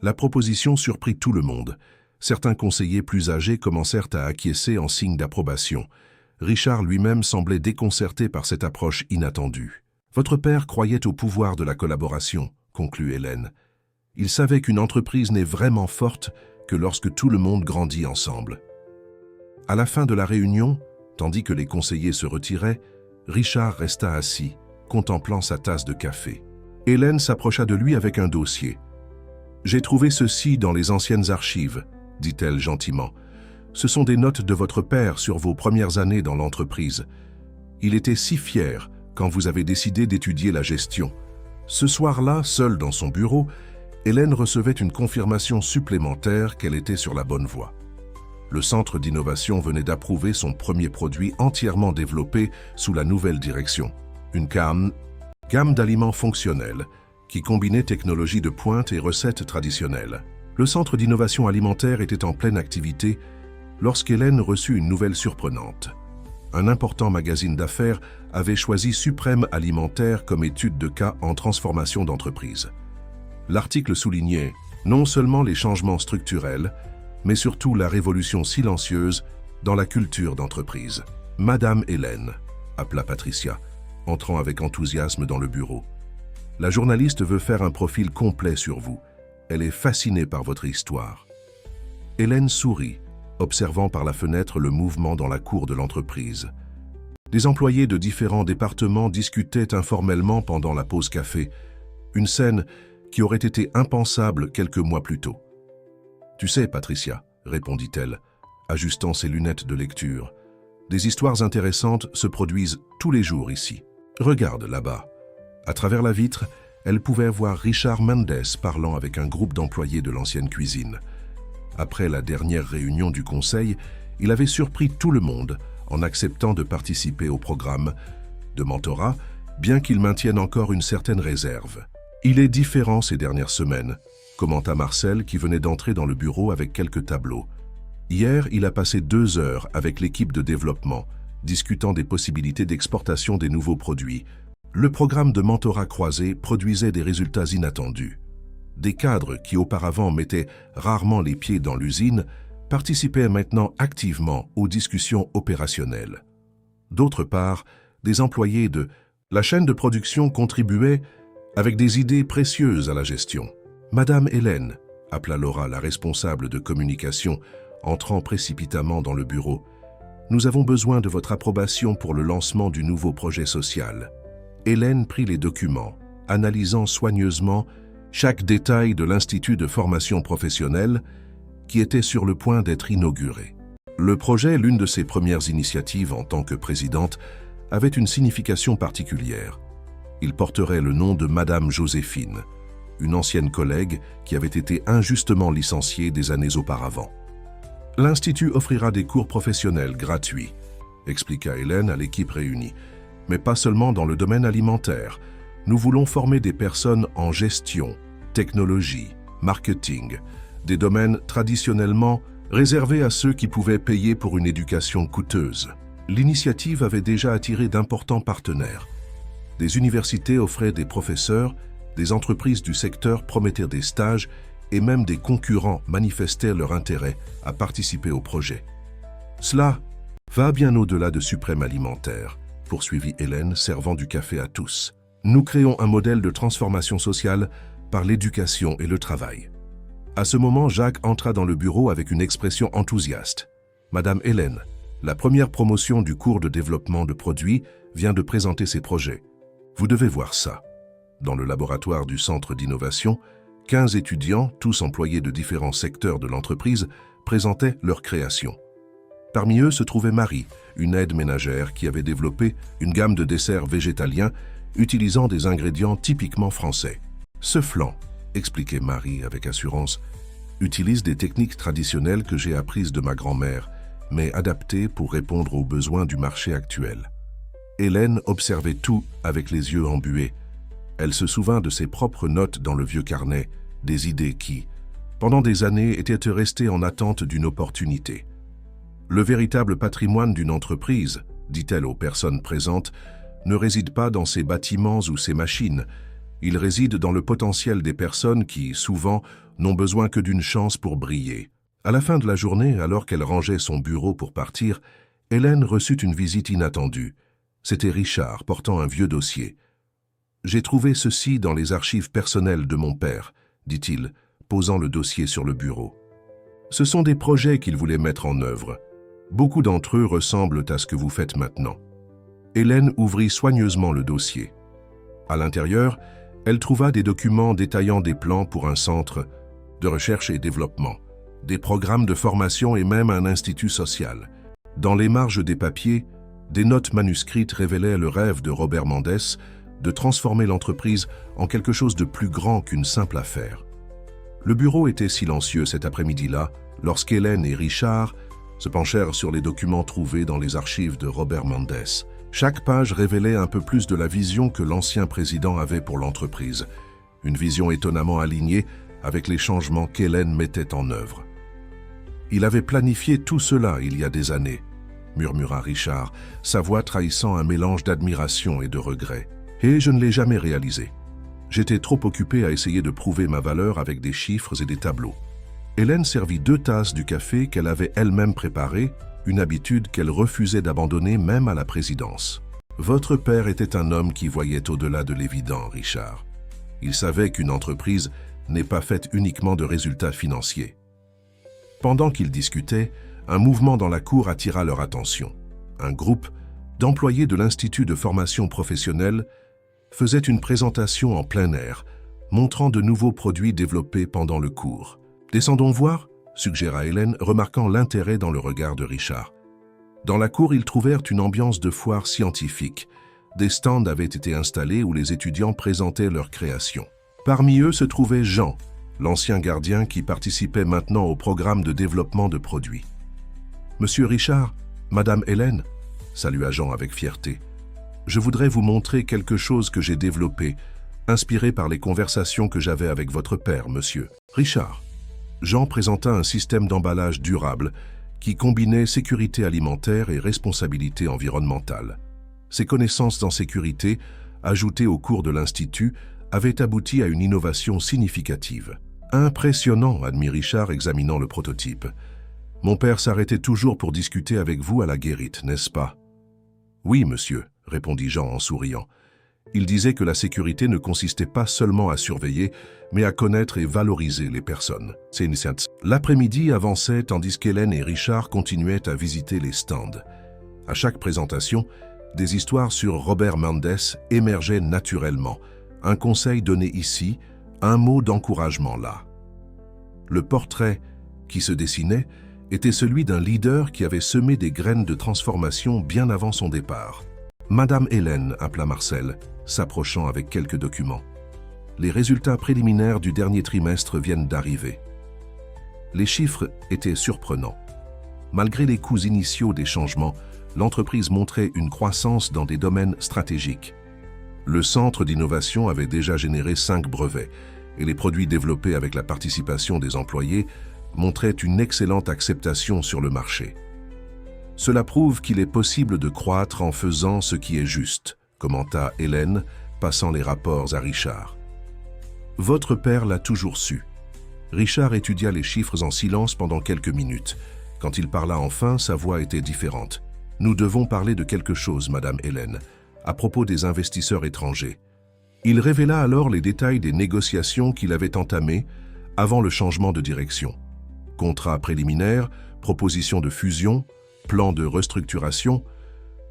La proposition surprit tout le monde. Certains conseillers plus âgés commencèrent à acquiescer en signe d'approbation. Richard lui-même semblait déconcerté par cette approche inattendue. « Votre père croyait au pouvoir de la collaboration », conclut Hélène. « Il savait qu'une entreprise n'est vraiment forte que lorsque tout le monde grandit ensemble. » À la fin de la réunion, tandis que les conseillers se retiraient, Richard resta assis, contemplant sa tasse de café. Hélène s'approcha de lui avec un dossier. « J'ai trouvé ceci dans les anciennes archives, » dit-elle gentiment. « Ce sont des notes de votre père sur vos premières années dans l'entreprise. Il était si fier quand vous avez décidé d'étudier la gestion. » Ce soir-là, seule dans son bureau, Hélène recevait une confirmation supplémentaire qu'elle était sur la bonne voie. Le centre d'innovation venait d'approuver son premier produit entièrement développé sous la nouvelle direction. Une gamme d'aliments fonctionnels qui combinait technologie de pointe et recettes traditionnelles. Le centre d'innovation alimentaire était en pleine activité lorsqu'Hélène reçut une nouvelle surprenante. Un important magazine d'affaires avait choisi Suprême Alimentaire comme étude de cas en transformation d'entreprise. L'article soulignait non seulement les changements structurels, mais surtout la révolution silencieuse dans la culture d'entreprise. « Madame Hélène », appela Patricia, entrant avec enthousiasme dans le bureau. « La journaliste veut faire un profil complet sur vous. Elle est fascinée par votre histoire. » Hélène sourit, observant par la fenêtre le mouvement dans la cour de l'entreprise. Des employés de différents départements discutaient informellement pendant la pause café, une scène qui aurait été impensable quelques mois plus tôt. « Tu sais, Patricia, » répondit-elle, ajustant ses lunettes de lecture, « des histoires intéressantes se produisent tous les jours ici. Regarde là-bas. » À travers la vitre, elle pouvait voir Richard Mendes parlant avec un groupe d'employés de l'ancienne cuisine. Après la dernière réunion du conseil, il avait surpris tout le monde en acceptant de participer au programme de mentorat, bien qu'il maintienne encore une certaine réserve. « Il est différent ces dernières semaines », commenta Marcel qui venait d'entrer dans le bureau avec quelques tableaux. Hier, il a passé 2 heures avec l'équipe de développement, discutant des possibilités d'exportation des nouveaux produits. Le programme de mentorat croisé produisait des résultats inattendus. Des cadres qui auparavant mettaient rarement les pieds dans l'usine participaient maintenant activement aux discussions opérationnelles. D'autre part, des employés de la chaîne de production contribuaient avec des idées précieuses à la gestion. « Madame Hélène », appela Laura, la responsable de communication, entrant précipitamment dans le bureau, « nous avons besoin de votre approbation pour le lancement du nouveau projet social. » Hélène prit les documents, analysant soigneusement chaque détail de l'Institut de formation professionnelle qui était sur le point d'être inauguré. Le projet, l'une de ses premières initiatives en tant que présidente, avait une signification particulière. Il porterait le nom de Madame Joséphine, une ancienne collègue qui avait été injustement licenciée des années auparavant. « L'Institut offrira des cours professionnels gratuits », expliqua Hélène à l'équipe réunie. « Mais pas seulement dans le domaine alimentaire. Nous voulons former des personnes en gestion, technologie, marketing, des domaines traditionnellement réservés à ceux qui pouvaient payer pour une éducation coûteuse. » L'initiative avait déjà attiré d'importants partenaires. Des universités offraient des professeurs, des entreprises du secteur promettaient des stages et même des concurrents manifestaient leur intérêt à participer au projet. « Cela va bien au-delà de Suprême Alimentaire », poursuivit Hélène, servant du café à tous. « Nous créons un modèle de transformation sociale par l'éducation et le travail. » À ce moment, Jacques entra dans le bureau avec une expression enthousiaste. « Madame Hélène, la première promotion du cours de développement de produits vient de présenter ses projets. Vous devez voir ça. » Dans le laboratoire du centre d'innovation, 15 étudiants, tous employés de différents secteurs de l'entreprise, présentaient leurs créations. Parmi eux se trouvait Marie, une aide ménagère qui avait développé une gamme de desserts végétaliens utilisant des ingrédients typiquement français. « Ce flan, » expliquait Marie avec assurance, « utilise des techniques traditionnelles que j'ai apprises de ma grand-mère, mais adaptées pour répondre aux besoins du marché actuel. » Hélène observait tout avec les yeux embués. Elle se souvint de ses propres notes dans le vieux carnet, des idées qui, pendant des années, étaient restées en attente d'une opportunité. Le véritable patrimoine d'une entreprise, dit-elle aux personnes présentes, ne réside pas dans ses bâtiments ou ses machines. Il réside dans le potentiel des personnes qui, souvent, n'ont besoin que d'une chance pour briller. À la fin de la journée, alors qu'elle rangeait son bureau pour partir, Hélène reçut une visite inattendue. C'était Richard, portant un vieux dossier. « J'ai trouvé ceci dans les archives personnelles de mon père », dit-il, posant le dossier sur le bureau. Ce sont des projets qu'il voulait mettre en œuvre. Beaucoup d'entre eux ressemblent à ce que vous faites maintenant. Hélène ouvrit soigneusement le dossier. À l'intérieur, elle trouva des documents détaillant des plans pour un centre de recherche et développement, des programmes de formation et même un institut social. Dans les marges des papiers, des notes manuscrites révélaient le rêve de Robert Mendes de transformer l'entreprise en quelque chose de plus grand qu'une simple affaire. Le bureau était silencieux cet après-midi-là, lorsqu'Hélène et Richard se penchèrent sur les documents trouvés dans les archives de Robert Mendes. Chaque page révélait un peu plus de la vision que l'ancien président avait pour l'entreprise, une vision étonnamment alignée avec les changements qu'Hélène mettait en œuvre. « Il avait planifié tout cela il y a des années », murmura Richard, sa voix trahissant un mélange d'admiration et de regret. « Et je ne l'ai jamais réalisé. J'étais trop occupé à essayer de prouver ma valeur avec des chiffres et des tableaux. » Hélène servit 2 tasses du café qu'elle avait elle-même préparé, une habitude qu'elle refusait d'abandonner même à la présidence. « Votre père était un homme qui voyait au-delà de l'évident, Richard. Il savait qu'une entreprise n'est pas faite uniquement de résultats financiers. » Pendant qu'ils discutaient, un mouvement dans la cour attira leur attention. Un groupe d'employés de l'Institut de formation professionnelle faisait une présentation en plein air, montrant de nouveaux produits développés pendant le cours. « Descendons voir », suggéra Hélène, remarquant l'intérêt dans le regard de Richard. Dans la cour, ils trouvèrent une ambiance de foire scientifique. Des stands avaient été installés où les étudiants présentaient leurs créations. Parmi eux se trouvait Jean, l'ancien gardien qui participait maintenant au programme de développement de produits. « Monsieur Richard, Madame Hélène », salua Jean avec fierté, « je voudrais vous montrer quelque chose que j'ai développé, inspiré par les conversations que j'avais avec votre père, monsieur. » Richard. Jean présenta un système d'emballage durable qui combinait sécurité alimentaire et responsabilité environnementale. Ses connaissances en sécurité, ajoutées au cours de l'Institut, avaient abouti à une innovation significative. « Impressionnant », admit Richard examinant le prototype. « Mon père s'arrêtait toujours pour discuter avec vous à la guérite, n'est-ce pas ?»« Oui, monsieur », répondit Jean en souriant. Il disait que la sécurité ne consistait pas seulement à surveiller, mais à connaître et valoriser les personnes. L'après-midi avançait tandis qu'Hélène et Richard continuaient à visiter les stands. À chaque présentation, des histoires sur Robert Mendes émergeaient naturellement. Un conseil donné ici, un mot d'encouragement là. Le portrait qui se dessinait était celui d'un leader qui avait semé des graines de transformation bien avant son départ. « Madame Hélène », appela Marcel, s'approchant avec quelques documents. Les résultats préliminaires du dernier trimestre viennent d'arriver. Les chiffres étaient surprenants. Malgré les coûts initiaux des changements, l'entreprise montrait une croissance dans des domaines stratégiques. Le centre d'innovation avait déjà généré 5 brevets et les produits développés avec la participation des employés montraient une excellente acceptation sur le marché. Cela prouve qu'il est possible de croître en faisant ce qui est juste, commenta Hélène, passant les rapports à Richard. Votre père l'a toujours su. Richard étudia les chiffres en silence pendant quelques minutes. Quand il parla enfin, sa voix était différente. Nous devons parler de quelque chose, Madame Hélène, à propos des investisseurs étrangers. Il révéla alors les détails des négociations qu'il avait entamées avant le changement de direction. Contrats préliminaires, propositions de fusion, plan de restructuration,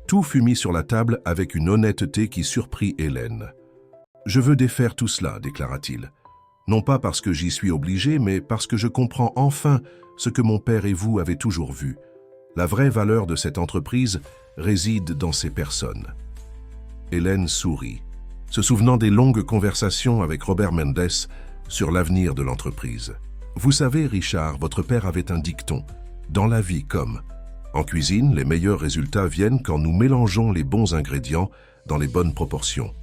tout fut mis sur la table avec une honnêteté qui surprit Hélène. « Je veux défaire tout cela », déclara-t-il. « Non pas parce que j'y suis obligé, mais parce que je comprends enfin ce que mon père et vous avez toujours vu. La vraie valeur de cette entreprise réside dans ses personnes. » Hélène sourit, se souvenant des longues conversations avec Robert Mendes sur l'avenir de l'entreprise. « Vous savez, Richard, votre père avait un dicton, dans la vie comme... En cuisine, les meilleurs résultats viennent quand nous mélangeons les bons ingrédients dans les bonnes proportions.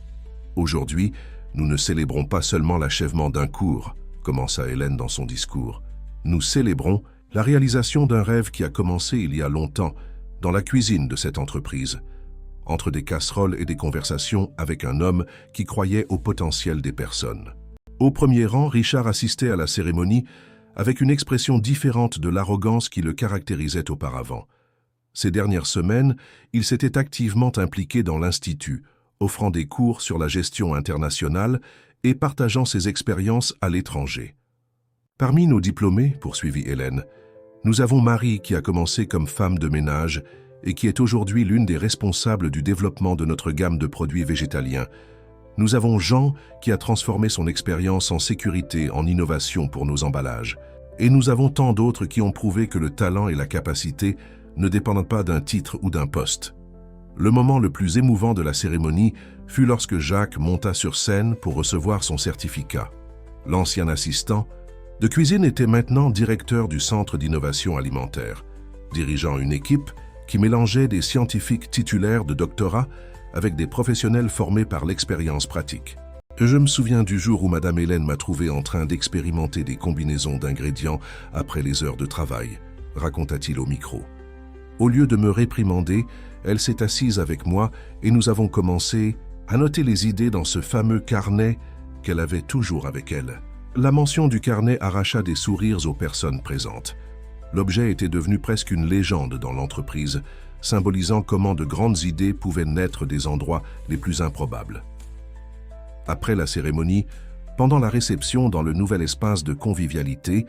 Aujourd'hui, nous ne célébrons pas seulement l'achèvement d'un cours, commença Hélène dans son discours. Nous célébrons la réalisation d'un rêve qui a commencé il y a longtemps dans la cuisine de cette entreprise, entre des casseroles et des conversations avec un homme qui croyait au potentiel des personnes. Au premier rang, Richard assistait à la cérémonie avec une expression différente de l'arrogance qui le caractérisait auparavant. Ces dernières semaines, il s'était activement impliqué dans l'Institut, offrant des cours sur la gestion internationale et partageant ses expériences à l'étranger. Parmi nos diplômés, poursuivit Hélène, nous avons Marie qui a commencé comme femme de ménage et qui est aujourd'hui l'une des responsables du développement de notre gamme de produits végétaliens. Nous avons Jean qui a transformé son expérience en sécurité, en innovation pour nos emballages. Et nous avons tant d'autres qui ont prouvé que le talent et la capacité ne dépendent pas d'un titre ou d'un poste. Le moment le plus émouvant de la cérémonie fut lorsque Jacques monta sur scène pour recevoir son certificat. L'ancien assistant de cuisine était maintenant directeur du Centre d'innovation alimentaire, dirigeant une équipe qui mélangeait des scientifiques titulaires de doctorat avec des professionnels formés par l'expérience pratique. Je me souviens du jour où Madame Hélène m'a trouvé en train d'expérimenter des combinaisons d'ingrédients après les heures de travail, raconta-t-il au micro. Au lieu de me réprimander, elle s'est assise avec moi et nous avons commencé à noter les idées dans ce fameux carnet qu'elle avait toujours avec elle. La mention du carnet arracha des sourires aux personnes présentes. L'objet était devenu presque une légende dans l'entreprise, symbolisant comment de grandes idées pouvaient naître des endroits les plus improbables. Après la cérémonie, pendant la réception dans le nouvel espace de convivialité,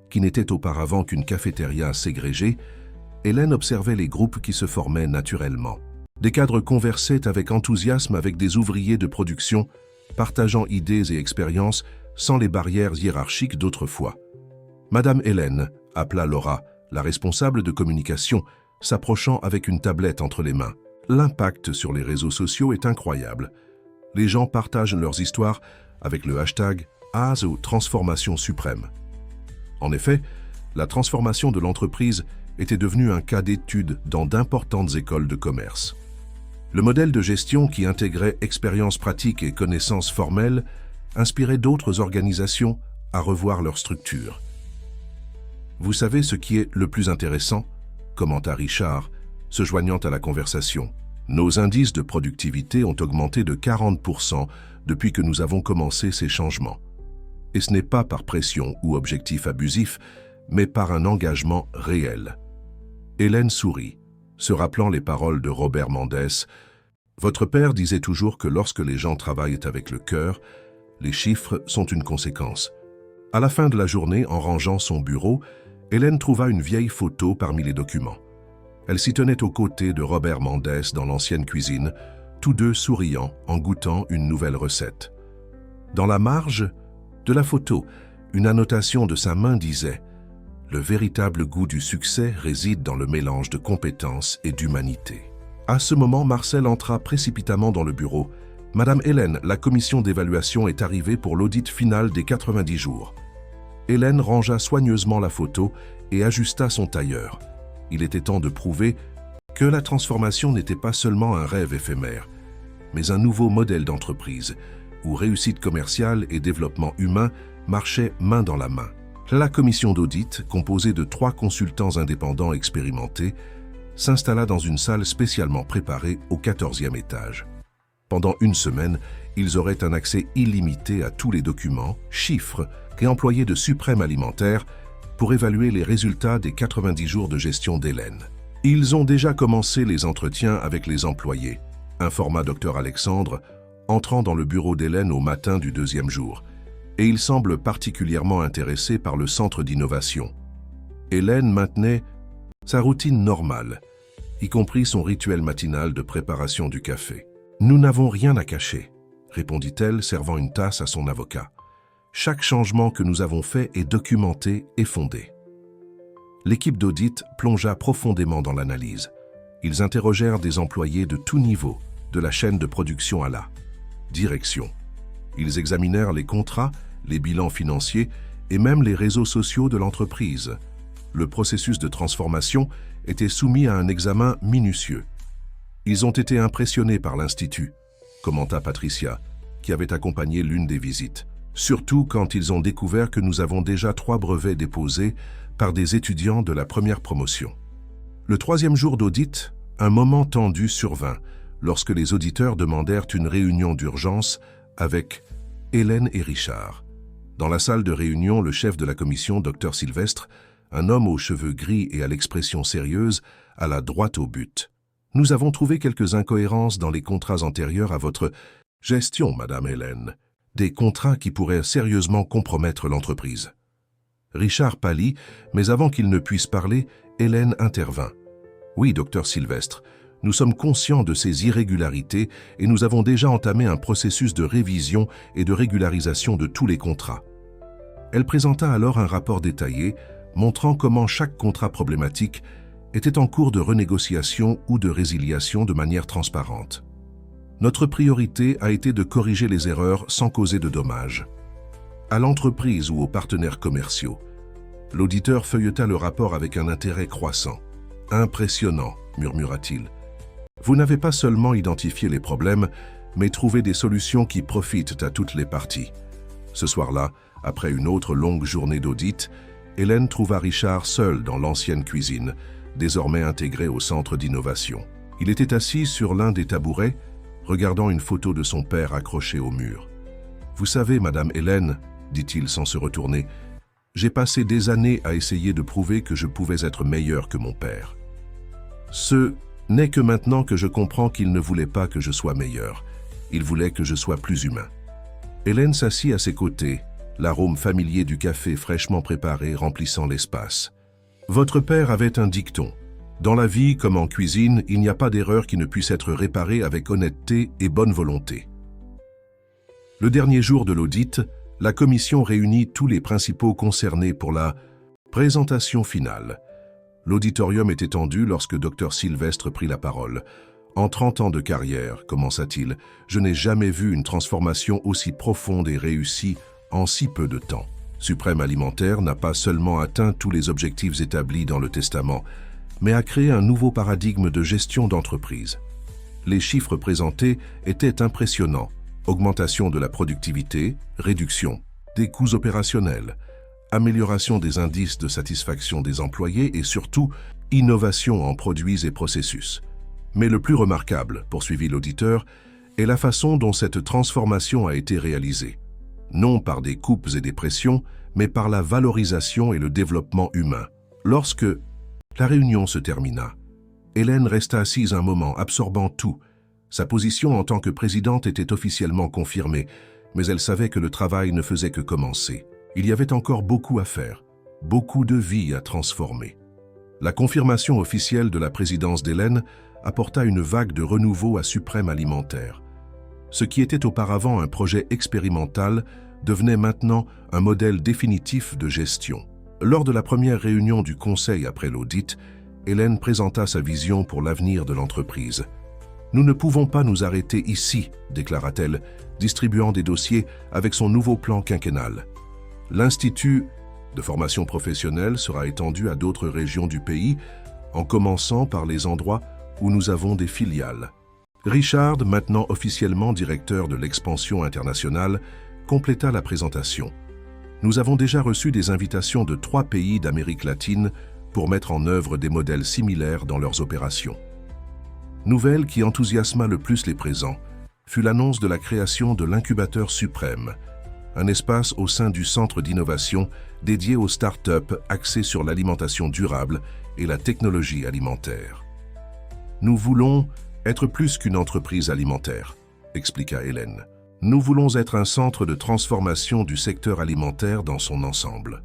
qui n'était auparavant qu'une cafétéria ségrégée, Hélène observait les groupes qui se formaient naturellement. Des cadres conversaient avec enthousiasme avec des ouvriers de production, partageant idées et expériences sans les barrières hiérarchiques d'autrefois. Madame Hélène appela Laura, la responsable de communication, s'approchant avec une tablette entre les mains. L'impact sur les réseaux sociaux est incroyable. Les gens partagent leurs histoires avec le hashtag #AS ou Transformation Suprême. En effet, la transformation de l'entreprise était devenue un cas d'étude dans d'importantes écoles de commerce. Le modèle de gestion qui intégrait expérience pratique et connaissances formelles inspirait d'autres organisations à revoir leur structure. Vous savez ce qui est le plus intéressant, commenta Richard, se joignant à la conversation. Nos indices de productivité ont augmenté de 40% depuis que nous avons commencé ces changements. Et ce n'est pas par pression ou objectif abusif, mais par un engagement réel. Hélène sourit, se rappelant les paroles de Robert Mendès. Votre père disait toujours que lorsque les gens travaillent avec le cœur, les chiffres sont une conséquence. À la fin de la journée, en rangeant son bureau, Hélène trouva une vieille photo parmi les documents. Elle s'y tenait aux côtés de Robert Mendès dans l'ancienne cuisine, tous deux souriant en goûtant une nouvelle recette. Dans la marge de la photo, une annotation de sa main disait « Le véritable goût du succès réside dans le mélange de compétences et d'humanité ». À ce moment, Marcel entra précipitamment dans le bureau. « Madame Hélène, la commission d'évaluation est arrivée pour l'audit final des 90 jours. » Hélène rangea soigneusement la photo et ajusta son tailleur. Il était temps de prouver que la transformation n'était pas seulement un rêve éphémère, mais un nouveau modèle d'entreprise, où réussite commerciale et développement humain marchaient main dans la main. La commission d'audit, composée de 3 consultants indépendants expérimentés, s'installa dans une salle spécialement préparée au 14e étage. Pendant une semaine, ils auraient un accès illimité à tous les documents, chiffres et employés de Suprême Alimentaire pour évaluer les résultats des 90 jours de gestion d'Hélène. Ils ont déjà commencé les entretiens avec les employés, informa Dr Alexandre, entrant dans le bureau d'Hélène au matin du 2e jour, et il semble particulièrement intéressé par le centre d'innovation. Hélène maintenait sa routine normale, y compris son rituel matinal de préparation du café. « Nous n'avons rien à cacher », répondit-elle, servant une tasse à son avocat. « Chaque changement que nous avons fait est documenté et fondé. » L'équipe d'audit plongea profondément dans l'analyse. Ils interrogèrent des employés de tout niveau, de la chaîne de production à la direction. Ils examinèrent les contrats, les bilans financiers et même les réseaux sociaux de l'entreprise. Le processus de transformation était soumis à un examen minutieux. Ils ont été impressionnés par l'Institut, commenta Patricia, qui avait accompagné l'une des visites. Surtout quand ils ont découvert que nous avons déjà 3 brevets déposés par des étudiants de la première promotion. Le 3e jour d'audit, un moment tendu survint lorsque les auditeurs demandèrent une réunion d'urgence avec Hélène et Richard. Dans la salle de réunion, le chef de la commission, Dr Sylvestre, un homme aux cheveux gris et à l'expression sérieuse, alla droit au but. « Nous avons trouvé quelques incohérences dans les contrats antérieurs à votre gestion, Madame Hélène. Des contrats qui pourraient sérieusement compromettre l'entreprise. » Richard pâlit, mais avant qu'il ne puisse parler, Hélène intervint. « Oui, Dr Sylvestre, nous sommes conscients de ces irrégularités et nous avons déjà entamé un processus de révision et de régularisation de tous les contrats. » Elle présenta alors un rapport détaillé montrant comment chaque contrat problématique était en cours de renégociation ou de résiliation de manière transparente. Notre priorité a été de corriger les erreurs sans causer de dommages. À l'entreprise ou aux partenaires commerciaux, l'auditeur feuilleta le rapport avec un intérêt croissant. « Impressionnant », murmura-t-il. « Vous n'avez pas seulement identifié les problèmes, mais trouvé des solutions qui profitent à toutes les parties. » Ce soir-là, après une autre longue journée d'audit, Hélène trouva Richard seul dans l'ancienne cuisine, désormais intégrée au centre d'innovation. Il était assis sur l'un des tabourets, regardant une photo de son père accrochée au mur. « Vous savez, Madame Hélène, dit-il sans se retourner, j'ai passé des années à essayer de prouver que je pouvais être meilleur que mon père. Ce n'est que maintenant que je comprends qu'il ne voulait pas que je sois meilleur. Il voulait que je sois plus humain. » Hélène s'assit à ses côtés, l'arôme familier du café fraîchement préparé remplissant l'espace. « Votre père avait un dicton. Dans la vie comme en cuisine, il n'y a pas d'erreur qui ne puisse être réparée avec honnêteté et bonne volonté. » Le dernier jour de l'audit, la commission réunit tous les principaux concernés pour la présentation finale. L'auditorium était tendu lorsque Dr Sylvestre prit la parole. « En 30 ans de carrière, commença-t-il, je n'ai jamais vu une transformation aussi profonde et réussie en si peu de temps. Suprême Alimentaire n'a pas seulement atteint tous les objectifs établis dans le testament, mais a créé un nouveau paradigme de gestion d'entreprise. Les chiffres présentés étaient impressionnants. Augmentation de la productivité, réduction des coûts opérationnels, amélioration des indices de satisfaction des employés et surtout, innovation en produits et processus. Mais le plus remarquable, poursuivit l'auditeur, est la façon dont cette transformation a été réalisée. Non par des coupes et des pressions, mais par la valorisation et le développement humain. Lorsque la réunion se termina, Hélène resta assise un moment, absorbant tout. Sa position en tant que présidente était officiellement confirmée, mais elle savait que le travail ne faisait que commencer. Il y avait encore beaucoup à faire, beaucoup de vies à transformer. La confirmation officielle de la présidence d'Hélène apporta une vague de renouveau à Suprême Alimentaire. Ce qui était auparavant un projet expérimental devenait maintenant un modèle définitif de gestion. Lors de la première réunion du conseil après l'audit, Hélène présenta sa vision pour l'avenir de l'entreprise. « Nous ne pouvons pas nous arrêter ici », déclara-t-elle, distribuant des dossiers avec son nouveau plan quinquennal. L'Institut de formation professionnelle sera étendu à d'autres régions du pays, en commençant par les endroits où nous avons des filiales. Richard, maintenant officiellement directeur de l'expansion internationale, compléta la présentation. Nous avons déjà reçu des invitations de 3 pays d'Amérique latine pour mettre en œuvre des modèles similaires dans leurs opérations. Nouvelle qui enthousiasma le plus les présents fut l'annonce de la création de l'Incubateur Suprême, un espace au sein du centre d'innovation dédié aux start-up axés sur l'alimentation durable et la technologie alimentaire. Nous voulons être plus qu'une entreprise alimentaire, expliqua Hélène. Nous voulons être un centre de transformation du secteur alimentaire dans son ensemble.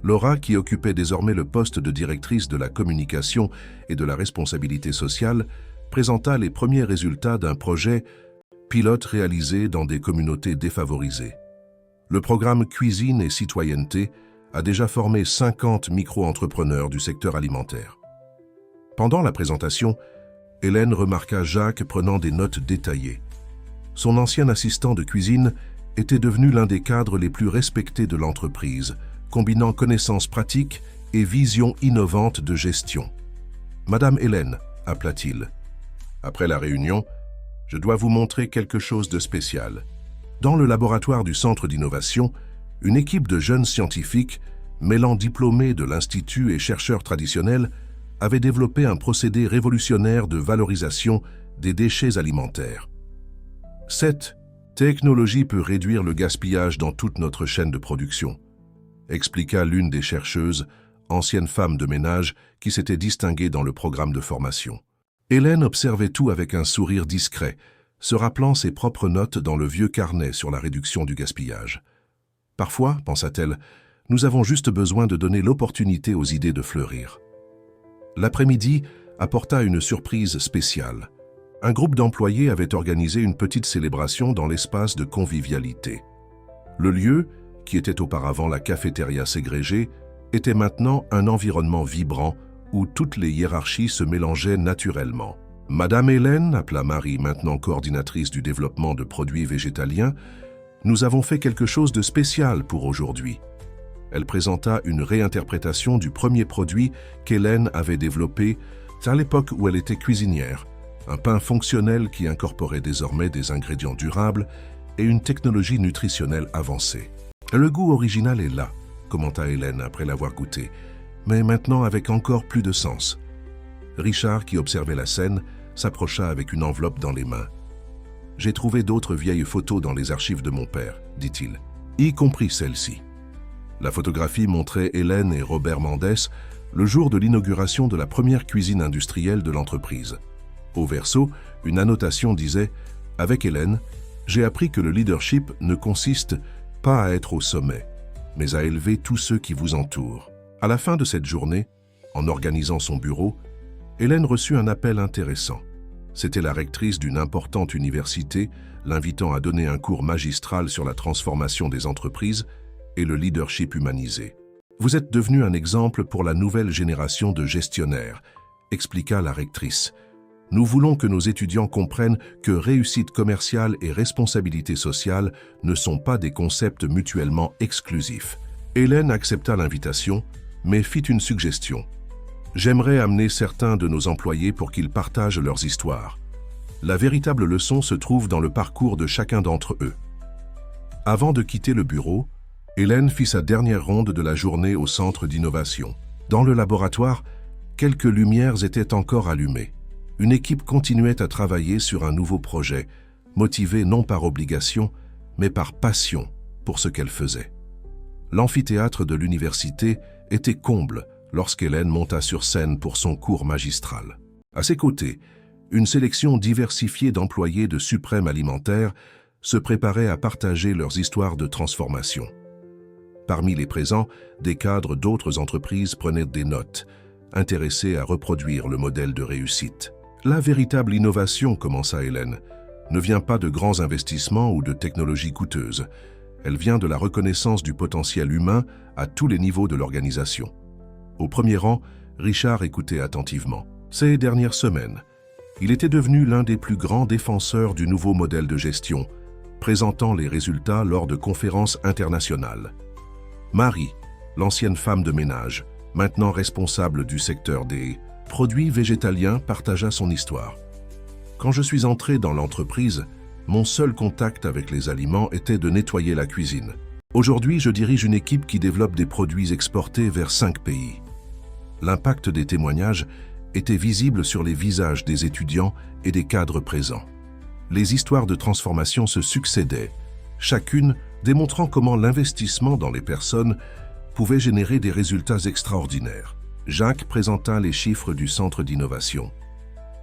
Laura, qui occupait désormais le poste de directrice de la communication et de la responsabilité sociale, présenta les premiers résultats d'un projet pilote réalisé dans des communautés défavorisées. Le programme Cuisine et Citoyenneté a déjà formé 50 micro-entrepreneurs du secteur alimentaire. Pendant la présentation, Hélène remarqua Jacques prenant des notes détaillées. Son ancien assistant de cuisine était devenu l'un des cadres les plus respectés de l'entreprise, combinant connaissances pratiques et vision innovante de gestion. « Madame Hélène », appela-t-il. Après la réunion, je dois vous montrer quelque chose de spécial. Dans le laboratoire du Centre d'innovation, une équipe de jeunes scientifiques, mêlant diplômés de l'Institut et chercheurs traditionnels, avait développé un procédé révolutionnaire de valorisation des déchets alimentaires. Cette Technologie peut réduire le gaspillage dans toute notre chaîne de production, expliqua l'une des chercheuses, ancienne femme de ménage qui s'était distinguée dans le programme de formation. Hélène observait tout avec un sourire discret, se rappelant ses propres notes dans le vieux carnet sur la réduction du gaspillage. Parfois, pensa-t-elle, nous avons juste besoin de donner l'opportunité aux idées de fleurir. L'après-midi apporta une surprise spéciale. Un groupe d'employés avait organisé une petite célébration dans l'espace de convivialité. Le lieu, qui était auparavant la cafétéria ségrégée, était maintenant un environnement vibrant où toutes les hiérarchies se mélangeaient naturellement. « Madame Hélène », appela Marie, maintenant coordinatrice du développement de produits végétaliens, « nous avons fait quelque chose de spécial pour aujourd'hui. » Elle présenta une réinterprétation du premier produit qu'Hélène avait développé à l'époque où elle était cuisinière, un pain fonctionnel qui incorporait désormais des ingrédients durables et une technologie nutritionnelle avancée. « Le goût original est là », commenta Hélène après l'avoir goûté, mais maintenant avec encore plus de sens. Richard, qui observait la scène, s'approcha avec une enveloppe dans les mains. « J'ai trouvé d'autres vieilles photos dans les archives de mon père, dit-il, y compris celle-ci. » La photographie montrait Hélène et Robert Mendès le jour de l'inauguration de la première cuisine industrielle de l'entreprise. Au verso, une annotation disait « Avec Hélène, j'ai appris que le leadership ne consiste pas à être au sommet, mais à élever tous ceux qui vous entourent. » À la fin de cette journée, en organisant son bureau, Hélène reçut un appel intéressant. C'était la rectrice d'une importante université, l'invitant à donner un cours magistral sur la transformation des entreprises et le leadership humanisé. « Vous êtes devenu un exemple pour la nouvelle génération de gestionnaires », expliqua la rectrice. « Nous voulons que nos étudiants comprennent que réussite commerciale et responsabilité sociale ne sont pas des concepts mutuellement exclusifs. » Hélène accepta l'invitation, mais fit une suggestion. « J'aimerais amener certains de nos employés pour qu'ils partagent leurs histoires. La véritable leçon se trouve dans le parcours de chacun d'entre eux. » Avant de quitter le bureau, Hélène fit sa dernière ronde de la journée au centre d'innovation. Dans le laboratoire, quelques lumières étaient encore allumées. Une équipe continuait à travailler sur un nouveau projet, motivée non par obligation, mais par passion pour ce qu'elle faisait. L'amphithéâtre de l'université était comble lorsqu'Hélène monta sur scène pour son cours magistral. À ses côtés, une sélection diversifiée d'employés de Suprême Alimentaire se préparait à partager leurs histoires de transformation. Parmi les présents, des cadres d'autres entreprises prenaient des notes, intéressés à reproduire le modèle de réussite. La véritable innovation, commença Hélène, ne vient pas de grands investissements ou de technologies coûteuses. Elle vient de la reconnaissance du potentiel humain à tous les niveaux de l'organisation. Au premier rang, Richard écoutait attentivement. Ces dernières semaines, il était devenu l'un des plus grands défenseurs du nouveau modèle de gestion, présentant les résultats lors de conférences internationales. Marie, l'ancienne femme de ménage, maintenant responsable du secteur des produits végétaliens, partagea son histoire. « Quand je suis entré dans l'entreprise, mon seul contact avec les aliments était de nettoyer la cuisine. Aujourd'hui, je dirige une équipe qui développe des produits exportés vers 5 pays. » L'impact des témoignages était visible sur les visages des étudiants et des cadres présents. Les histoires de transformation se succédaient, chacune démontrant comment l'investissement dans les personnes pouvait générer des résultats extraordinaires. Jacques présenta les chiffres du centre d'innovation.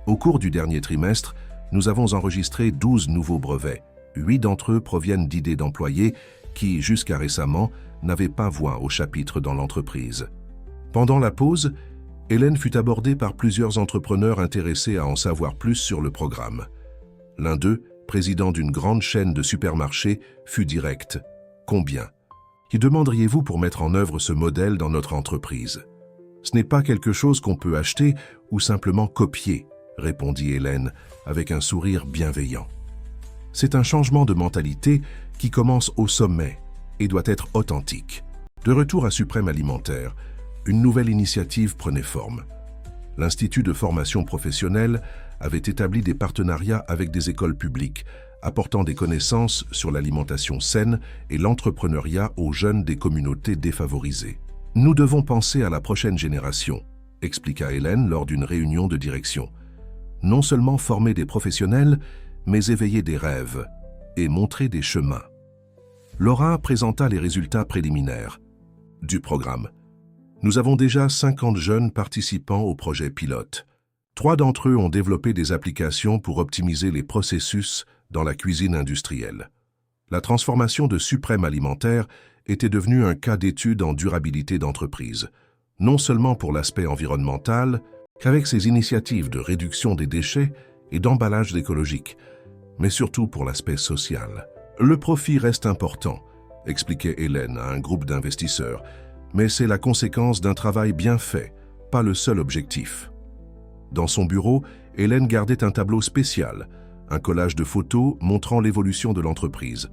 Au cours du dernier trimestre, nous avons enregistré 12 nouveaux brevets. 8 d'entre eux proviennent d'idées d'employés qui, jusqu'à récemment, n'avaient pas voix au chapitre dans l'entreprise. Pendant la pause, Hélène fut abordée par plusieurs entrepreneurs intéressés à en savoir plus sur le programme. L'un d'eux, président d'une grande chaîne de supermarchés, fut direct. « Combien ? Qui demanderiez-vous pour mettre en œuvre ce modèle dans notre entreprise ? Ce n'est pas quelque chose qu'on peut acheter ou simplement copier, » répondit Hélène avec un sourire bienveillant. C'est un changement de mentalité qui commence au sommet et doit être authentique. De retour à Suprême Alimentaire, une nouvelle initiative prenait forme. L'Institut de formation professionnelle avait établi des partenariats avec des écoles publiques, apportant des connaissances sur l'alimentation saine et l'entrepreneuriat aux jeunes des communautés défavorisées. « Nous devons penser à la prochaine génération », expliqua Hélène lors d'une réunion de direction. « Non seulement former des professionnels, mais éveiller des rêves. et montrer des chemins. Laura présenta les résultats préliminaires du programme. Nous avons déjà 50 jeunes participants au projet pilote. 3 d'entre eux ont développé des applications pour optimiser les processus dans la cuisine industrielle. La transformation de Suprême Alimentaire était devenue un cas d'étude en durabilité d'entreprise, non seulement pour l'aspect environnemental, qu'avec ses initiatives de réduction des déchets et d'emballage écologique, mais surtout pour l'aspect social. Le profit reste important, expliquait Hélène à un groupe d'investisseurs, mais c'est la conséquence d'un travail bien fait, pas le seul objectif. Dans son bureau, Hélène gardait un tableau spécial, un collage de photos montrant l'évolution de l'entreprise.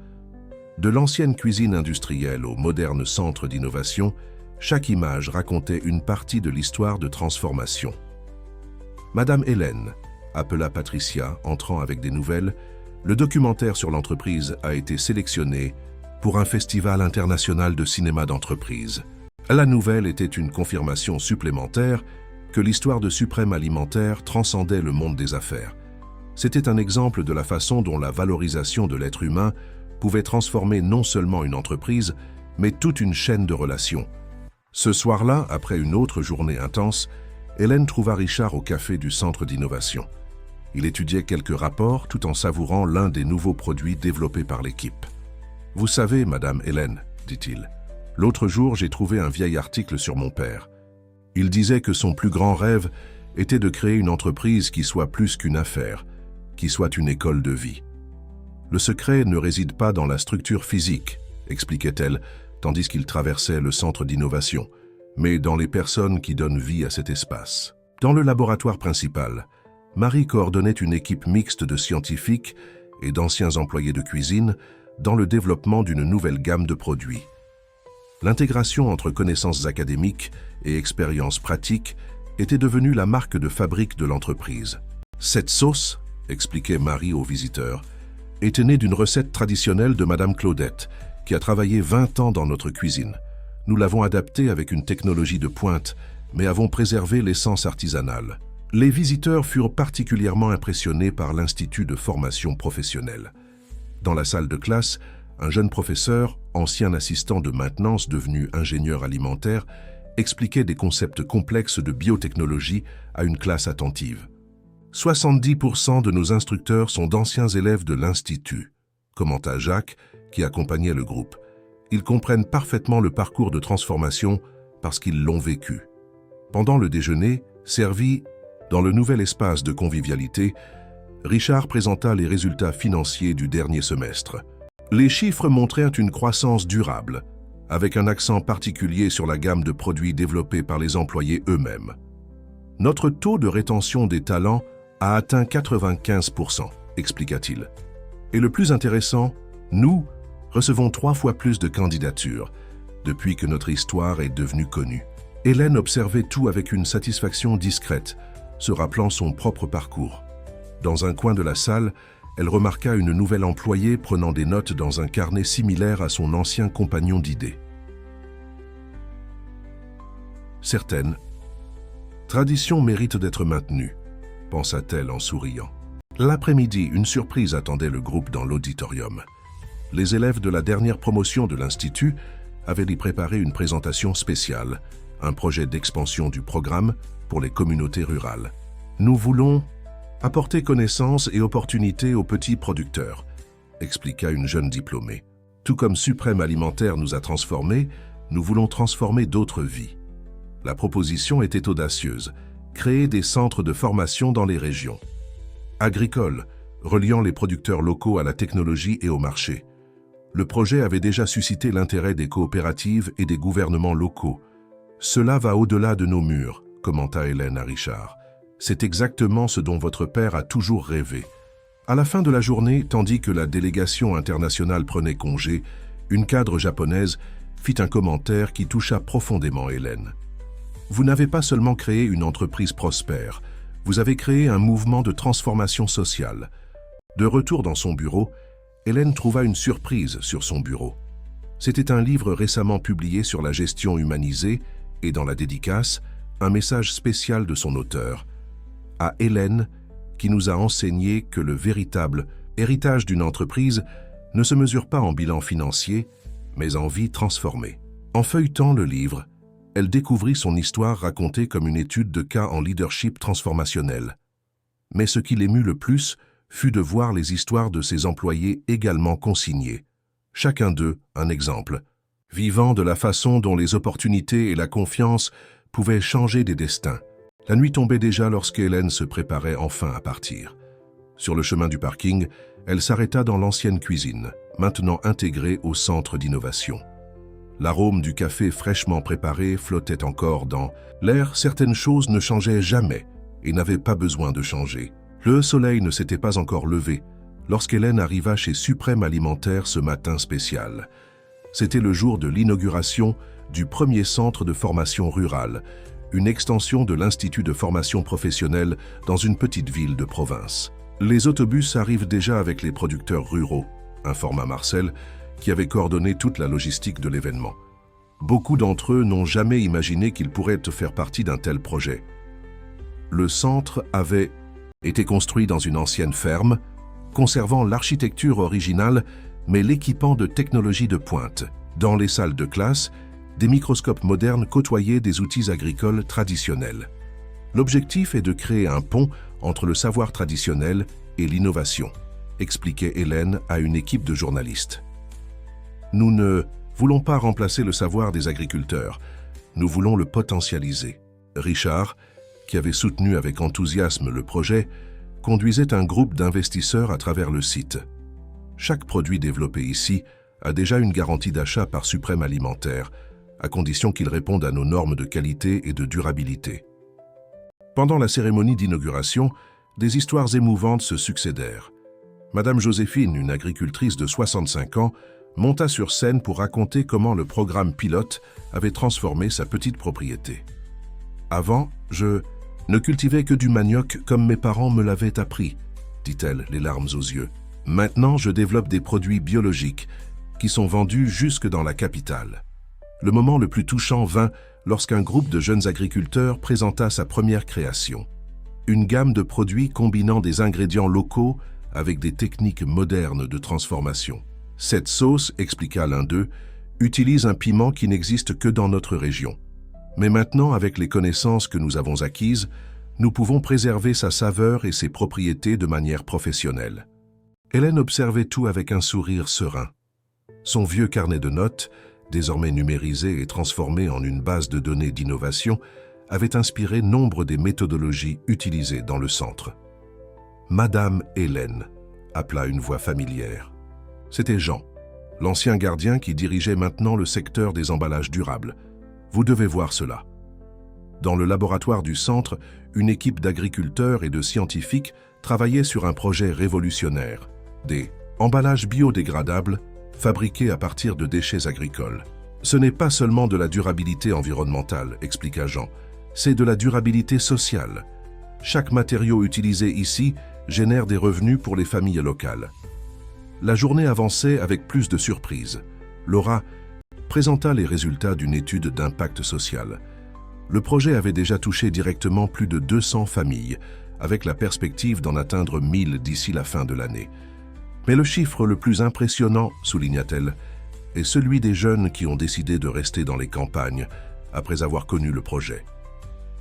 De l'ancienne cuisine industrielle au moderne centre d'innovation, chaque image racontait une partie de l'histoire de transformation. Madame Hélène, appela Patricia, entrant avec des nouvelles, le documentaire sur l'entreprise a été sélectionné pour un festival international de cinéma d'entreprise. La nouvelle était une confirmation supplémentaire que l'histoire de Suprême Alimentaire transcendait le monde des affaires. C'était un exemple de la façon dont la valorisation de l'être humain pouvait transformer non seulement une entreprise, mais toute une chaîne de relations. Ce soir-là, après une autre journée intense, Hélène trouva Richard au café du centre d'innovation. Il étudiait quelques rapports tout en savourant l'un des nouveaux produits développés par l'équipe. « Vous savez, Madame Hélène, dit-il, l'autre jour j'ai trouvé un vieil article sur mon père. Il disait que son plus grand rêve était de créer une entreprise qui soit plus qu'une affaire, qui soit une école de vie. Le secret ne réside pas dans la structure physique, expliquait-elle, tandis qu'il traversait le centre d'innovation, mais dans les personnes qui donnent vie à cet espace. Dans le laboratoire principal, Marie coordonnait une équipe mixte de scientifiques et d'anciens employés de cuisine dans le développement d'une nouvelle gamme de produits. L'intégration entre connaissances académiques et expériences pratiques était devenue la marque de fabrique de l'entreprise. Cette sauce, expliquait Marie aux visiteurs, était née d'une recette traditionnelle de Madame Claudette, qui a travaillé 20 ans dans notre cuisine. Nous l'avons adaptée avec une technologie de pointe, mais avons préservé l'essence artisanale. Les visiteurs furent particulièrement impressionnés par l'Institut de formation professionnelle. Dans la salle de classe, un jeune professeur, ancien assistant de maintenance devenu ingénieur alimentaire, expliquait des concepts complexes de biotechnologie à une classe attentive. 70% de nos instructeurs sont d'anciens élèves de l'Institut, commenta Jacques, qui accompagnait le groupe. Ils comprennent parfaitement le parcours de transformation parce qu'ils l'ont vécu. Pendant le déjeuner, servi dans le nouvel espace de convivialité, Richard présenta les résultats financiers du dernier semestre. Les chiffres montrèrent une croissance durable, avec un accent particulier sur la gamme de produits développés par les employés eux-mêmes. Notre taux de rétention des talents a atteint 95%, expliqua-t-il. Et le plus intéressant, nous recevons 3 fois plus de candidatures depuis que notre histoire est devenue connue. Hélène observait tout avec une satisfaction discrète, se rappelant son propre parcours. Dans un coin de la salle, elle remarqua une nouvelle employée prenant des notes dans un carnet similaire à son ancien compagnon d'idées. Certaines traditions méritent d'être maintenues, pensa-t-elle en souriant. L'après-midi, une surprise attendait le groupe dans l'auditorium. Les élèves de la dernière promotion de l'Institut avaient y préparé une présentation spéciale, un projet d'expansion du programme pour les communautés rurales. Nous voulons apporter connaissances et opportunités aux petits producteurs, expliqua une jeune diplômée. Tout comme Suprême Alimentaire nous a transformés, nous voulons transformer d'autres vies. La proposition était audacieuse, créer des centres de formation dans les régions. Agricoles, reliant les producteurs locaux à la technologie et au marché. Le projet avait déjà suscité l'intérêt des coopératives et des gouvernements locaux. Cela va au-delà de nos murs, commenta Hélène à Richard. C'est exactement ce dont votre père a toujours rêvé. À la fin de la journée, tandis que la délégation internationale prenait congé, une cadre japonaise fit un commentaire qui toucha profondément Hélène. Vous n'avez pas seulement créé une entreprise prospère, vous avez créé un mouvement de transformation sociale. De retour dans son bureau, Hélène trouva une surprise sur son bureau. C'était un livre récemment publié sur la gestion humanisée et dans la dédicace, un message spécial de son auteur. À Hélène, qui nous a enseigné que le véritable héritage d'une entreprise ne se mesure pas en bilan financier, mais en vie transformée. En feuilletant le livre, elle découvrit son histoire racontée comme une étude de cas en leadership transformationnel. Mais ce qui l'émut le plus fut de voir les histoires de ses employés également consignées. Chacun d'eux un exemple, vivant de la façon dont les opportunités et la confiance pouvaient changer des destins. La nuit tombait déjà lorsque Hélène se préparait enfin à partir. Sur le chemin du parking, elle s'arrêta dans l'ancienne cuisine, maintenant intégrée au centre d'innovation. L'arôme du café fraîchement préparé flottait encore dans l'air. Certaines choses ne changeaient jamais et n'avaient pas besoin de changer. Le soleil ne s'était pas encore levé lorsqu'Hélène arriva chez Suprême Alimentaire ce matin spécial. C'était le jour de l'inauguration du premier centre de formation rurale, une extension de l'Institut de formation professionnelle dans une petite ville de province. Les autobus arrivent déjà avec les producteurs ruraux, informa Marcel, qui avait coordonné toute la logistique de l'événement. Beaucoup d'entre eux n'ont jamais imaginé qu'ils pourraient faire partie d'un tel projet. Le centre avait été construit dans une ancienne ferme, conservant l'architecture originale, mais l'équipant de technologies de pointe. Dans les salles de classe, des microscopes modernes côtoyaient des outils agricoles traditionnels. L'objectif est de créer un pont entre le savoir traditionnel et l'innovation, expliquait Hélène à une équipe de journalistes. Nous ne voulons pas remplacer le savoir des agriculteurs, nous voulons le potentialiser. Richard, qui avait soutenu avec enthousiasme le projet, conduisait un groupe d'investisseurs à travers le site. Chaque produit développé ici a déjà une garantie d'achat par Suprême Alimentaire, à condition qu'il réponde à nos normes de qualité et de durabilité. Pendant la cérémonie d'inauguration, des histoires émouvantes se succédèrent. Madame Joséphine, une agricultrice de 65 ans, monta sur scène pour raconter comment le programme pilote avait transformé sa petite propriété. « Avant, je ne cultivais que du manioc comme mes parents me l'avaient appris, dit-elle, les larmes aux yeux. Maintenant, je développe des produits biologiques qui sont vendus jusque dans la capitale. » Le moment le plus touchant vint lorsqu'un groupe de jeunes agriculteurs présenta sa première création. Une gamme de produits combinant des ingrédients locaux avec des techniques modernes de transformation. Cette sauce, expliqua l'un d'eux, utilise un piment qui n'existe que dans notre région. Mais maintenant, avec les connaissances que nous avons acquises, nous pouvons préserver sa saveur et ses propriétés de manière professionnelle. Hélène observait tout avec un sourire serein. Son vieux carnet de notes, désormais numérisé et transformé en une base de données d'innovation, avait inspiré nombre des méthodologies utilisées dans le centre. « Madame Hélène », appela une voix familière. C'était Jean, l'ancien gardien qui dirigeait maintenant le secteur des emballages durables. Vous devez voir cela. Dans le laboratoire du centre, une équipe d'agriculteurs et de scientifiques travaillait sur un projet révolutionnaire, des emballages biodégradables fabriqués à partir de déchets agricoles. Ce n'est pas seulement de la durabilité environnementale, expliqua Jean, c'est de la durabilité sociale. Chaque matériau utilisé ici génère des revenus pour les familles locales. La journée avançait avec plus de surprises. Laura présenta les résultats d'une étude d'impact social. Le projet avait déjà touché directement plus de 200 familles, avec la perspective d'en atteindre 1000 d'ici la fin de l'année. Mais le chiffre le plus impressionnant, souligna-t-elle, est celui des jeunes qui ont décidé de rester dans les campagnes après avoir connu le projet.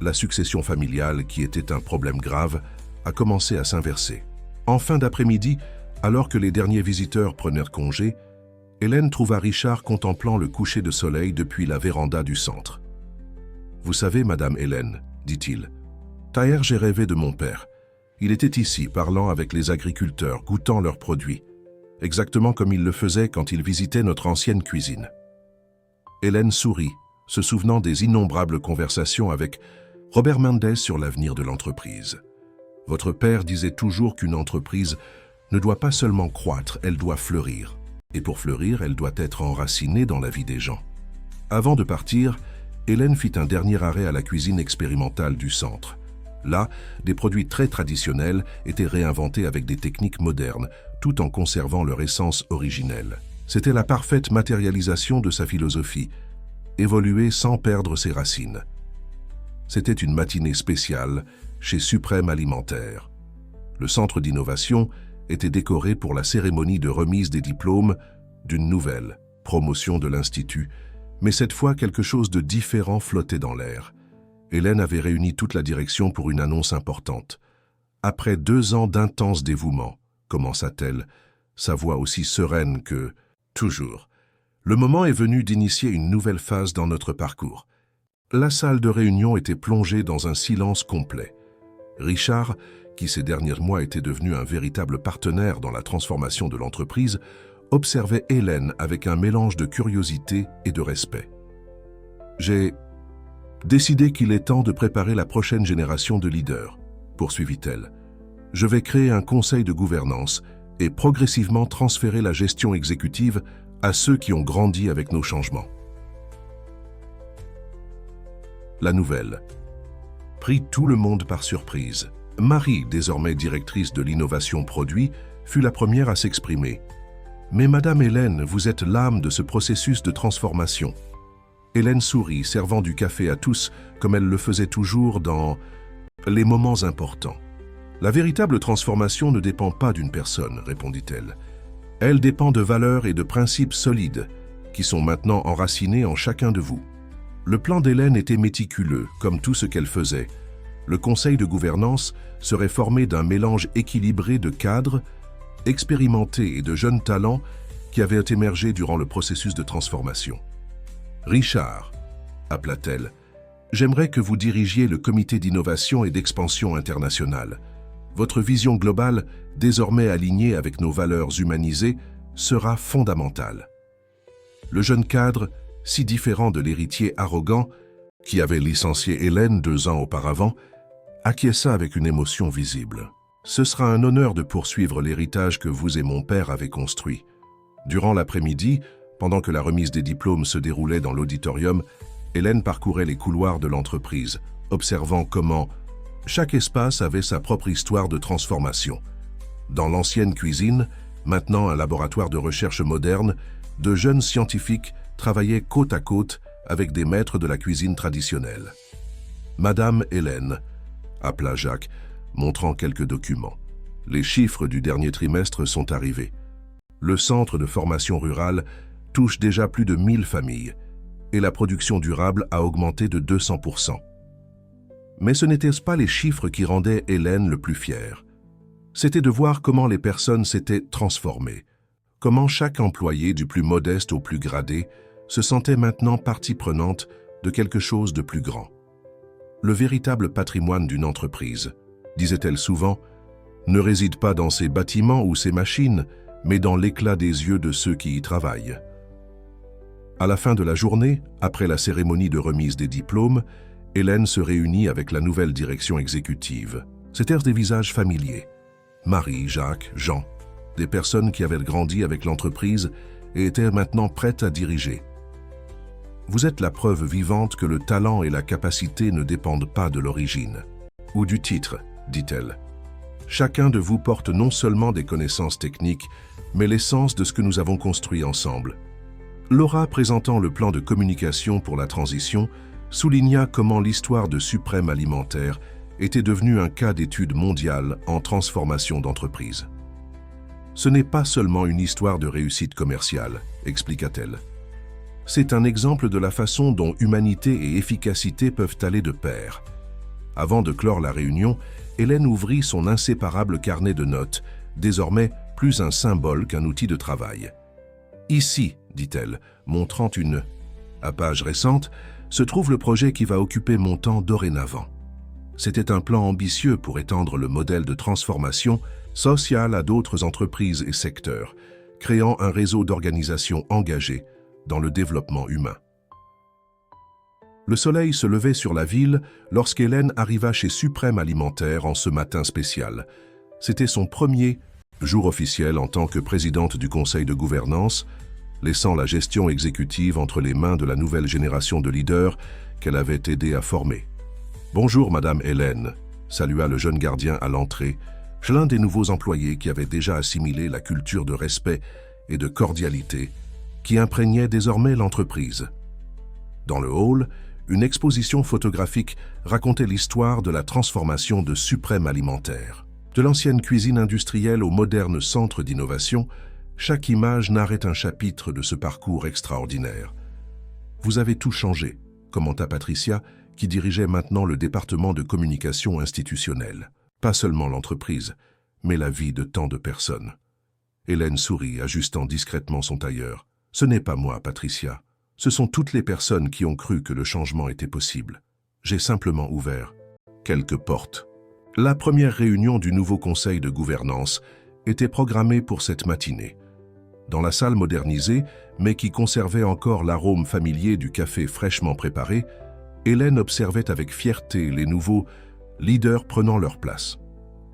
La succession familiale, qui était un problème grave, a commencé à s'inverser. En fin d'après-midi, alors que les derniers visiteurs prenaient congé, Hélène trouva Richard contemplant le coucher de soleil depuis la véranda du centre. « Vous savez, Madame Hélène, dit-il, Taher, j'ai rêvé de mon père. Il était ici, parlant avec les agriculteurs, goûtant leurs produits, exactement comme il le faisait quand il visitait notre ancienne cuisine. » Hélène sourit, se souvenant des innombrables conversations avec Robert Mendez sur l'avenir de l'entreprise. « Votre père disait toujours qu'une entreprise ne doit pas seulement croître, elle doit fleurir. Et pour fleurir, elle doit être enracinée dans la vie des gens. » Avant de partir, Hélène fit un dernier arrêt à la cuisine expérimentale du centre. Là, des produits très traditionnels étaient réinventés avec des techniques modernes, tout en conservant leur essence originelle. C'était la parfaite matérialisation de sa philosophie, évoluer sans perdre ses racines. C'était une matinée spéciale chez Suprême Alimentaire. Le centre d'innovation était décoré pour la cérémonie de remise des diplômes d'une nouvelle promotion de l'Institut, mais cette fois quelque chose de différent flottait dans l'air. Hélène avait réuni toute la direction pour une annonce importante. Après 2 ans d'intense dévouement, commença-t-elle, sa voix aussi sereine que toujours. Le moment est venu d'initier une nouvelle phase dans notre parcours. La salle de réunion était plongée dans un silence complet. Richard, qui ces derniers mois était devenu un véritable partenaire dans la transformation de l'entreprise, observait Hélène avec un mélange de curiosité et de respect. « J'ai décidé qu'il est temps de préparer la prochaine génération de leaders, » poursuivit-elle. « Je vais créer un conseil de gouvernance et progressivement transférer la gestion exécutive à ceux qui ont grandi avec nos changements. » La nouvelle prit tout le monde par surprise. Marie, désormais directrice de l'innovation produit, fut la première à s'exprimer. « Mais Madame Hélène, vous êtes l'âme de ce processus de transformation. » Hélène sourit, servant du café à tous, comme elle le faisait toujours dans les moments importants. « La véritable transformation ne dépend pas d'une personne, répondit-elle. Elle dépend de valeurs et de principes solides, qui sont maintenant enracinés en chacun de vous. » Le plan d'Hélène était méticuleux, comme tout ce qu'elle faisait. Le conseil de gouvernance serait formé d'un mélange équilibré de cadres, expérimentés et de jeunes talents qui avaient émergé durant le processus de transformation. « Richard, appela-t-elle, j'aimerais que vous dirigiez le comité d'innovation et d'expansion internationale. Votre vision globale, désormais alignée avec nos valeurs humanisées, sera fondamentale. » Le jeune cadre, si différent de l'héritier arrogant qui avait licencié Hélène 2 ans auparavant, acquiesça avec une émotion visible. « Ce sera un honneur de poursuivre l'héritage que vous et mon père avez construit. » Durant l'après-midi, pendant que la remise des diplômes se déroulait dans l'auditorium, Hélène parcourait les couloirs de l'entreprise, observant comment chaque espace avait sa propre histoire de transformation. Dans l'ancienne cuisine, maintenant un laboratoire de recherche moderne, de jeunes scientifiques travaillaient côte à côte avec des maîtres de la cuisine traditionnelle. « Madame Hélène », appela Jacques, montrant quelques documents. « Les chiffres du dernier trimestre sont arrivés. Le centre de formation rurale touche déjà plus de 1000 familles et la production durable a augmenté de 200%. » Mais ce n'étaient pas les chiffres qui rendaient Hélène le plus fière. C'était de voir comment les personnes s'étaient transformées, comment chaque employé, du plus modeste au plus gradé, se sentait maintenant partie prenante de quelque chose de plus grand. Le véritable patrimoine d'une entreprise, disait-elle souvent, ne réside pas dans ses bâtiments ou ses machines, mais dans l'éclat des yeux de ceux qui y travaillent. À la fin de la journée, après la cérémonie de remise des diplômes, Hélène se réunit avec la nouvelle direction exécutive. C'étaient des visages familiers. Marie, Jacques, Jean, des personnes qui avaient grandi avec l'entreprise et étaient maintenant prêtes à diriger. « Vous êtes la preuve vivante que le talent et la capacité ne dépendent pas de l'origine. Ou du titre, dit-elle. Chacun de vous porte non seulement des connaissances techniques, mais l'essence de ce que nous avons construit ensemble. » Laura, présentant le plan de communication pour la transition, souligna comment l'histoire de Suprême Alimentaire était devenue un cas d'étude mondiale en transformation d'entreprise. « Ce n'est pas seulement une histoire de réussite commerciale, expliqua-t-elle. C'est un exemple de la façon dont humanité et efficacité peuvent aller de pair. » Avant de clore la réunion, Hélène ouvrit son inséparable carnet de notes, désormais plus un symbole qu'un outil de travail. « Ici, dit-elle, montrant une page récente, se trouve le projet qui va occuper mon temps dorénavant. C'était un plan ambitieux pour étendre le modèle de transformation sociale à d'autres entreprises et secteurs, créant un réseau d'organisations engagées dans le développement humain. Le soleil se levait sur la ville lorsqu'Hélène arriva chez Suprême Alimentaire en ce matin spécial. C'était son premier jour officiel en tant que présidente du conseil de gouvernance, laissant la gestion exécutive entre les mains de la nouvelle génération de leaders qu'elle avait aidé à former. « Bonjour, Madame Hélène », salua le jeune gardien à l'entrée, l'un des nouveaux employés qui avait déjà assimilé la culture de respect et de cordialité qui imprégnait désormais l'entreprise. Dans le hall, une exposition photographique racontait l'histoire de la transformation de Suprême Alimentaire. De l'ancienne cuisine industrielle au moderne centre d'innovation, chaque image narrait un chapitre de ce parcours extraordinaire. « Vous avez tout changé », commenta Patricia, qui dirigeait maintenant le département de communication institutionnelle. Pas seulement l'entreprise, mais la vie de tant de personnes. Hélène sourit, ajustant discrètement son tailleur. « Ce n'est pas moi, Patricia. Ce sont toutes les personnes qui ont cru que le changement était possible. J'ai simplement ouvert quelques portes. » La première réunion du nouveau conseil de gouvernance était programmée pour cette matinée. Dans la salle modernisée, mais qui conservait encore l'arôme familier du café fraîchement préparé, Hélène observait avec fierté les nouveaux leaders prenant leur place.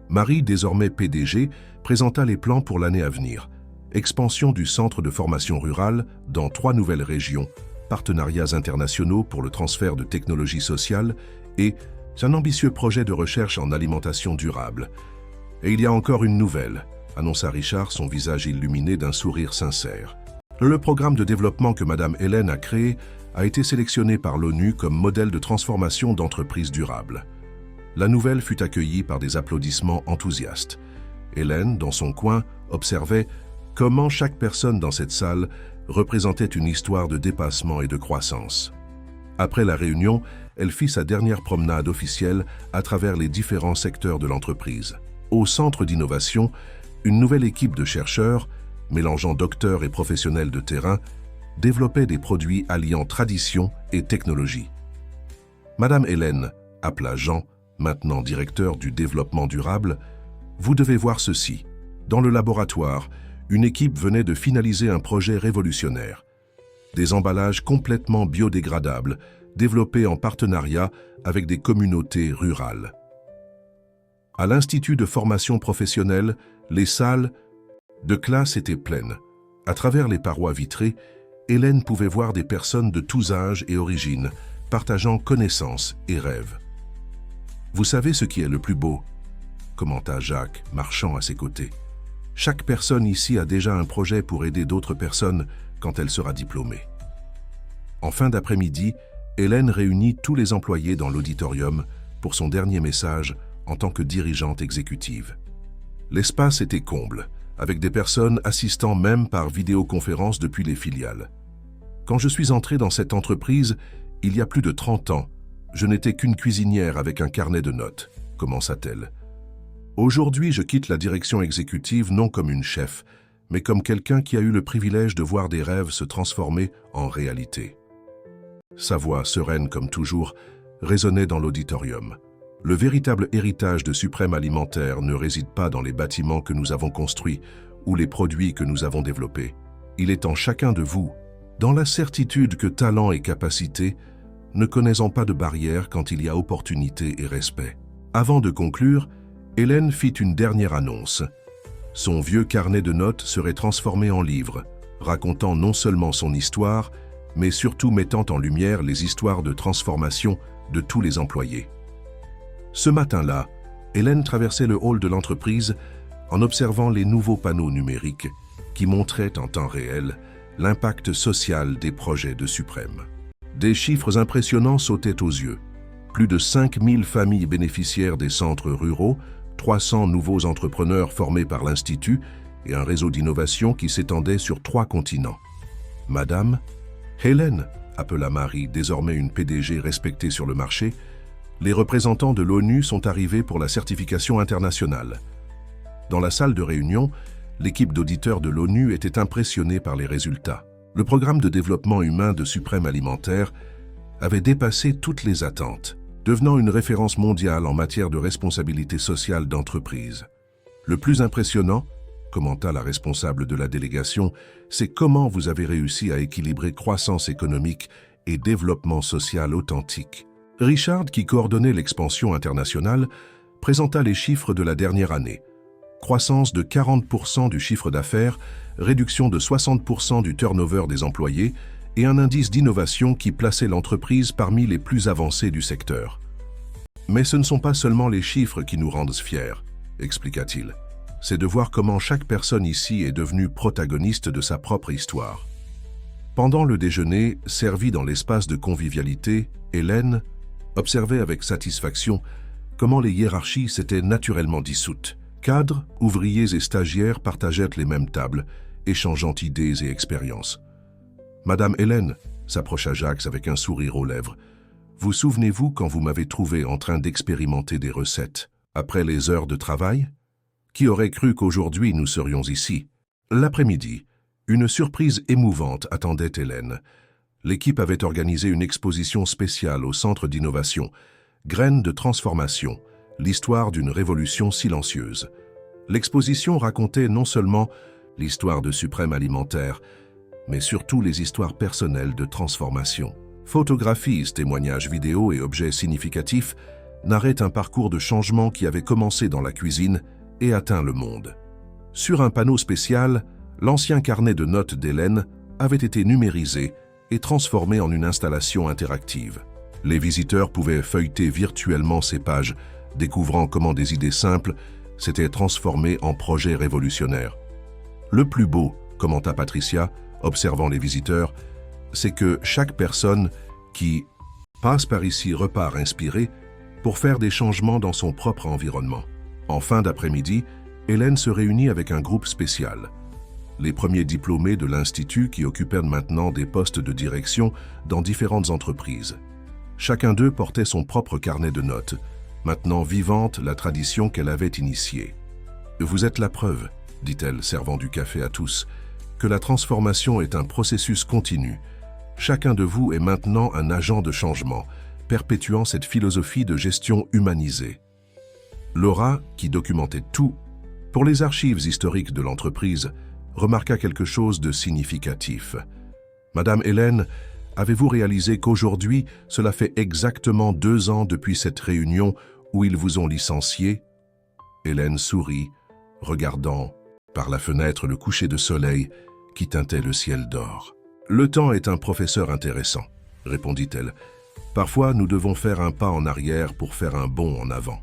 Marie, désormais PDG, présenta les plans pour l'année à venir. Expansion du centre de formation rurale dans 3 nouvelles régions, partenariats internationaux pour le transfert de technologies sociales et un ambitieux projet de recherche en alimentation durable. Et il y a encore une nouvelle, annonça Richard, son visage illuminé d'un sourire sincère. Le programme de développement que Madame Hélène a créé a été sélectionné par l'ONU comme modèle de transformation d'entreprise durable. La nouvelle fut accueillie par des applaudissements enthousiastes. Hélène, dans son coin, observait comment chaque personne dans cette salle représentait une histoire de dépassement et de croissance. Après la réunion, elle fit sa dernière promenade officielle à travers les différents secteurs de l'entreprise. Au centre d'innovation, une nouvelle équipe de chercheurs, mélangeant docteurs et professionnels de terrain, développait des produits alliant tradition et technologie. Madame Hélène, appela Jean, maintenant directeur du développement durable, « Vous devez voir ceci. Dans le laboratoire, une équipe venait de finaliser un projet révolutionnaire. Des emballages complètement biodégradables, développés en partenariat avec des communautés rurales. À l'Institut de formation professionnelle, les salles de classe étaient pleines. À travers les parois vitrées, Hélène pouvait voir des personnes de tous âges et origines, partageant connaissances et rêves. « Vous savez ce qui est le plus beau ?» commenta Jacques, marchant à ses côtés. « Chaque personne ici a déjà un projet pour aider d'autres personnes quand elle sera diplômée. » En fin d'après-midi, Hélène réunit tous les employés dans l'auditorium pour son dernier message en tant que dirigeante exécutive. L'espace était comble, avec des personnes assistant même par vidéoconférence depuis les filiales. « Quand je suis entrée dans cette entreprise, il y a plus de 30 ans, je n'étais qu'une cuisinière avec un carnet de notes, » commença-t-elle. « Aujourd'hui, je quitte la direction exécutive non comme une chef, mais comme quelqu'un qui a eu le privilège de voir des rêves se transformer en réalité. » Sa voix, sereine comme toujours, résonnait dans l'auditorium. Le véritable héritage de Suprême Alimentaire ne réside pas dans les bâtiments que nous avons construits ou les produits que nous avons développés. Il est en chacun de vous, dans la certitude que talent et capacité ne connaissent pas de barrières quand il y a opportunité et respect. Avant de conclure, Hélène fit une dernière annonce. Son vieux carnet de notes serait transformé en livre, racontant non seulement son histoire, mais surtout mettant en lumière les histoires de transformation de tous les employés. Ce matin-là, Hélène traversait le hall de l'entreprise en observant les nouveaux panneaux numériques qui montraient en temps réel l'impact social des projets de Suprême. Des chiffres impressionnants sautaient aux yeux. Plus de 5000 familles bénéficiaires des centres ruraux, 300 nouveaux entrepreneurs formés par l'Institut et un réseau d'innovation qui s'étendait sur 3 continents. « Madame Hélène » appela Marie, désormais une PDG respectée sur le marché, les représentants de l'ONU sont arrivés pour la certification internationale. Dans la salle de réunion, l'équipe d'auditeurs de l'ONU était impressionnée par les résultats. Le programme de développement humain de Suprême Alimentaire avait dépassé toutes les attentes, devenant une référence mondiale en matière de responsabilité sociale d'entreprise. Le plus impressionnant, commenta la responsable de la délégation, c'est comment vous avez réussi à équilibrer croissance économique et développement social authentique. Richard, qui coordonnait l'expansion internationale, présenta les chiffres de la dernière année. Croissance de 40% du chiffre d'affaires, réduction de 60% du turnover des employés et un indice d'innovation qui plaçait l'entreprise parmi les plus avancés du secteur. Mais ce ne sont pas seulement les chiffres qui nous rendent fiers, expliqua-t-il. C'est de voir comment chaque personne ici est devenue protagoniste de sa propre histoire. Pendant le déjeuner, servi dans l'espace de convivialité, Hélène observait avec satisfaction comment les hiérarchies s'étaient naturellement dissoutes, Cadres, ouvriers et stagiaires partageaient les mêmes tables, échangeant idées et expériences. « Madame Hélène », s'approcha Jacques avec un sourire aux lèvres, « vous souvenez-vous quand vous m'avez trouvé en train d'expérimenter des recettes, après les heures de travail? Qui aurait cru qu'aujourd'hui nous serions ici ?» L'après-midi, une surprise émouvante attendait Hélène. L'équipe avait organisé une exposition spéciale au Centre d'innovation, Graines de transformation, l'histoire d'une révolution silencieuse. L'exposition racontait non seulement l'histoire de Suprême Alimentaire, mais surtout les histoires personnelles de transformation. Photographies, témoignages vidéo et objets significatifs narraient un parcours de changement qui avait commencé dans la cuisine et atteint le monde. Sur un panneau spécial, l'ancien carnet de notes d'Hélène avait été numérisé et transformé en une installation interactive. Les visiteurs pouvaient feuilleter virtuellement ces pages, découvrant comment des idées simples s'étaient transformées en projets révolutionnaires. Le plus beau, commenta Patricia, observant les visiteurs, c'est que chaque personne qui passe par ici repart inspirée pour faire des changements dans son propre environnement. En fin d'après-midi, Hélène se réunit avec un groupe spécial. Les premiers diplômés de l'Institut qui occupèrent maintenant des postes de direction dans différentes entreprises. Chacun d'eux portait son propre carnet de notes, maintenant vivante la tradition qu'elle avait initiée. « Vous êtes la preuve, dit-elle, servant du café à tous, que la transformation est un processus continu. Chacun de vous est maintenant un agent de changement, perpétuant cette philosophie de gestion humanisée. » Laura, qui documentait tout, pour les archives historiques de l'entreprise, remarqua quelque chose de significatif. « Madame Hélène, avez-vous réalisé qu'aujourd'hui, cela fait exactement 2 ans depuis cette réunion où ils vous ont licencié ?» Hélène sourit, regardant par la fenêtre le coucher de soleil qui teintait le ciel d'or. « Le temps est un professeur intéressant, » répondit-elle. « Parfois, nous devons faire un pas en arrière pour faire un bond en avant. »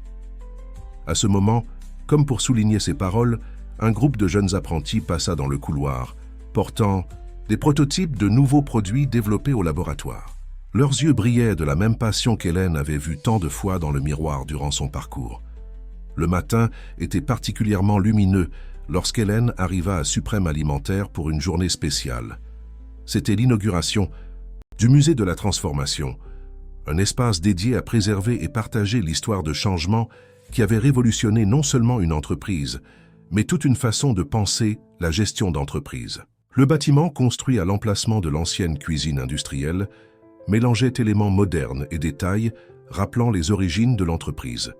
À ce moment, comme pour souligner ces paroles, un groupe de jeunes apprentis passa dans le couloir, portant des prototypes de nouveaux produits développés au laboratoire. Leurs yeux brillaient de la même passion qu'Hélène avait vue tant de fois dans le miroir durant son parcours. Le matin était particulièrement lumineux lorsqu'Hélène arriva à Suprême Alimentaire pour une journée spéciale. C'était l'inauguration du Musée de la Transformation, un espace dédié à préserver et partager l'histoire de changement qui avait révolutionné non seulement une entreprise, mais toute une façon de penser la gestion d'entreprise. Le bâtiment, construit à l'emplacement de l'ancienne cuisine industrielle, mélangeait éléments modernes et détails rappelant les origines de l'entreprise.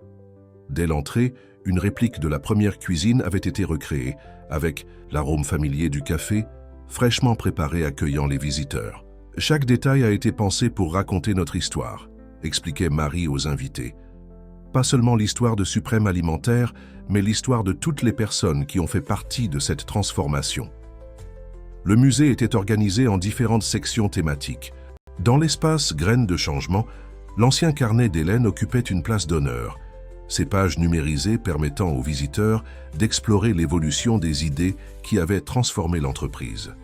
Dès l'entrée, une réplique de la première cuisine avait été recréée, avec l'arôme familier du café, fraîchement préparé accueillant les visiteurs. « Chaque détail a été pensé pour raconter notre histoire », expliquait Marie aux invités. Pas seulement l'histoire de Suprême Alimentaire, mais l'histoire de toutes les personnes qui ont fait partie de cette transformation. Le musée était organisé en différentes sections thématiques. Dans l'espace Graines de changement, l'ancien carnet d'Hélène occupait une place d'honneur, ces pages numérisées permettant aux visiteurs d'explorer l'évolution des idées qui avaient transformé l'entreprise.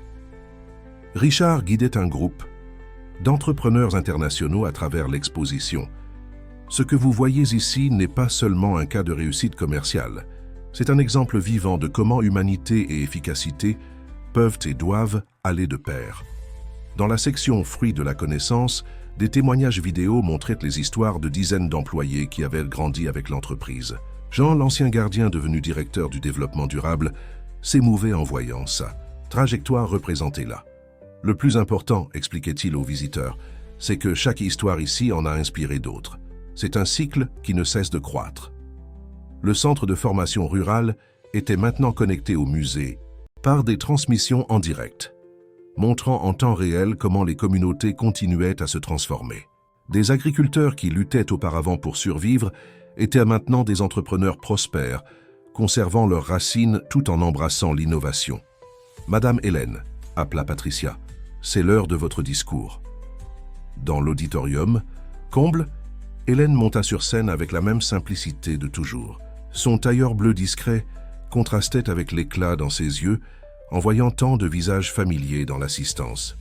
Richard guidait un groupe d'entrepreneurs internationaux à travers l'exposition. Ce que vous voyez ici n'est pas seulement un cas de réussite commerciale, c'est un exemple vivant de comment humanité et efficacité peuvent et doivent aller de pair. Dans la section Fruits de la connaissance, des témoignages vidéo montraient les histoires de dizaines d'employés qui avaient grandi avec l'entreprise. Jean, l'ancien gardien devenu directeur du développement durable, s'émouvait en voyant sa trajectoire représentée là. Le plus important, expliquait-il aux visiteurs, c'est que chaque histoire ici en a inspiré d'autres. C'est un cycle qui ne cesse de croître. Le centre de formation rurale était maintenant connecté au musée par des transmissions en direct, montrant en temps réel comment les communautés continuaient à se transformer. Des agriculteurs qui luttaient auparavant pour survivre étaient maintenant des entrepreneurs prospères, conservant leurs racines tout en embrassant l'innovation. « Madame Hélène », appela Patricia, « c'est l'heure de votre discours. » Dans l'auditorium, comble, Hélène monta sur scène avec la même simplicité de toujours. Son tailleur bleu discret contrastait avec l'éclat dans ses yeux, en voyant tant de visages familiers dans l'assistance.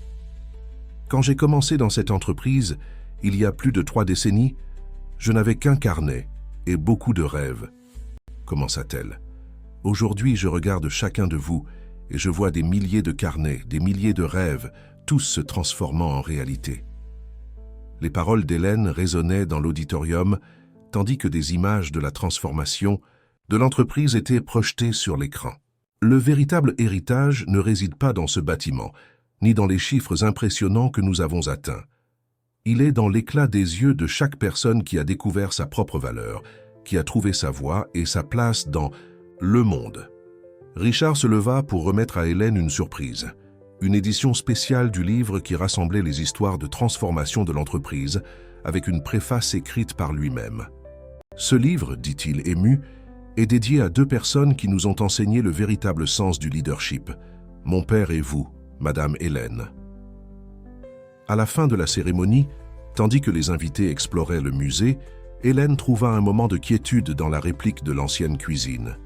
« Quand j'ai commencé dans cette entreprise, il y a plus de 3 décennies, je n'avais qu'un carnet et beaucoup de rêves, commença-t-elle. Aujourd'hui, je regarde chacun de vous et je vois des milliers de carnets, des milliers de rêves, tous se transformant en réalité. » Les paroles d'Hélène résonnaient dans l'auditorium, tandis que des images de la transformation de l'entreprise étaient projetées sur l'écran. Le véritable héritage ne réside pas dans ce bâtiment, ni dans les chiffres impressionnants que nous avons atteints. Il est dans l'éclat des yeux de chaque personne qui a découvert sa propre valeur, qui a trouvé sa voie et sa place dans le monde. Richard se leva pour remettre à Hélène une surprise, une édition spéciale du livre qui rassemblait les histoires de transformation de l'entreprise, avec une préface écrite par lui-même. Ce livre, dit-il ému, est dédié à 2 personnes qui nous ont enseigné le véritable sens du leadership, mon père et vous, Madame Hélène. À la fin de la cérémonie, tandis que les invités exploraient le musée, Hélène trouva un moment de quiétude dans la réplique de l'ancienne cuisine.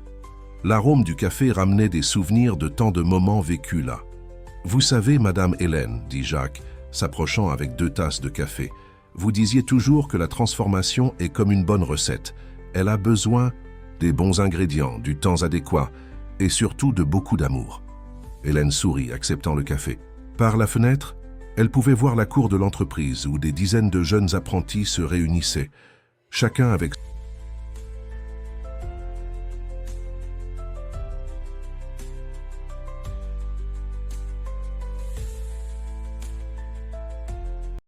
L'arôme du café ramenait des souvenirs de tant de moments vécus là. « Vous savez, Madame Hélène, dit Jacques, s'approchant avec 2 tasses de café, vous disiez toujours que la transformation est comme une bonne recette. Elle a besoin des bons ingrédients, du temps adéquat et surtout de beaucoup d'amour. » Hélène sourit, acceptant le café. Par la fenêtre, elle pouvait voir la cour de l'entreprise où des dizaines de jeunes apprentis se réunissaient, chacun avec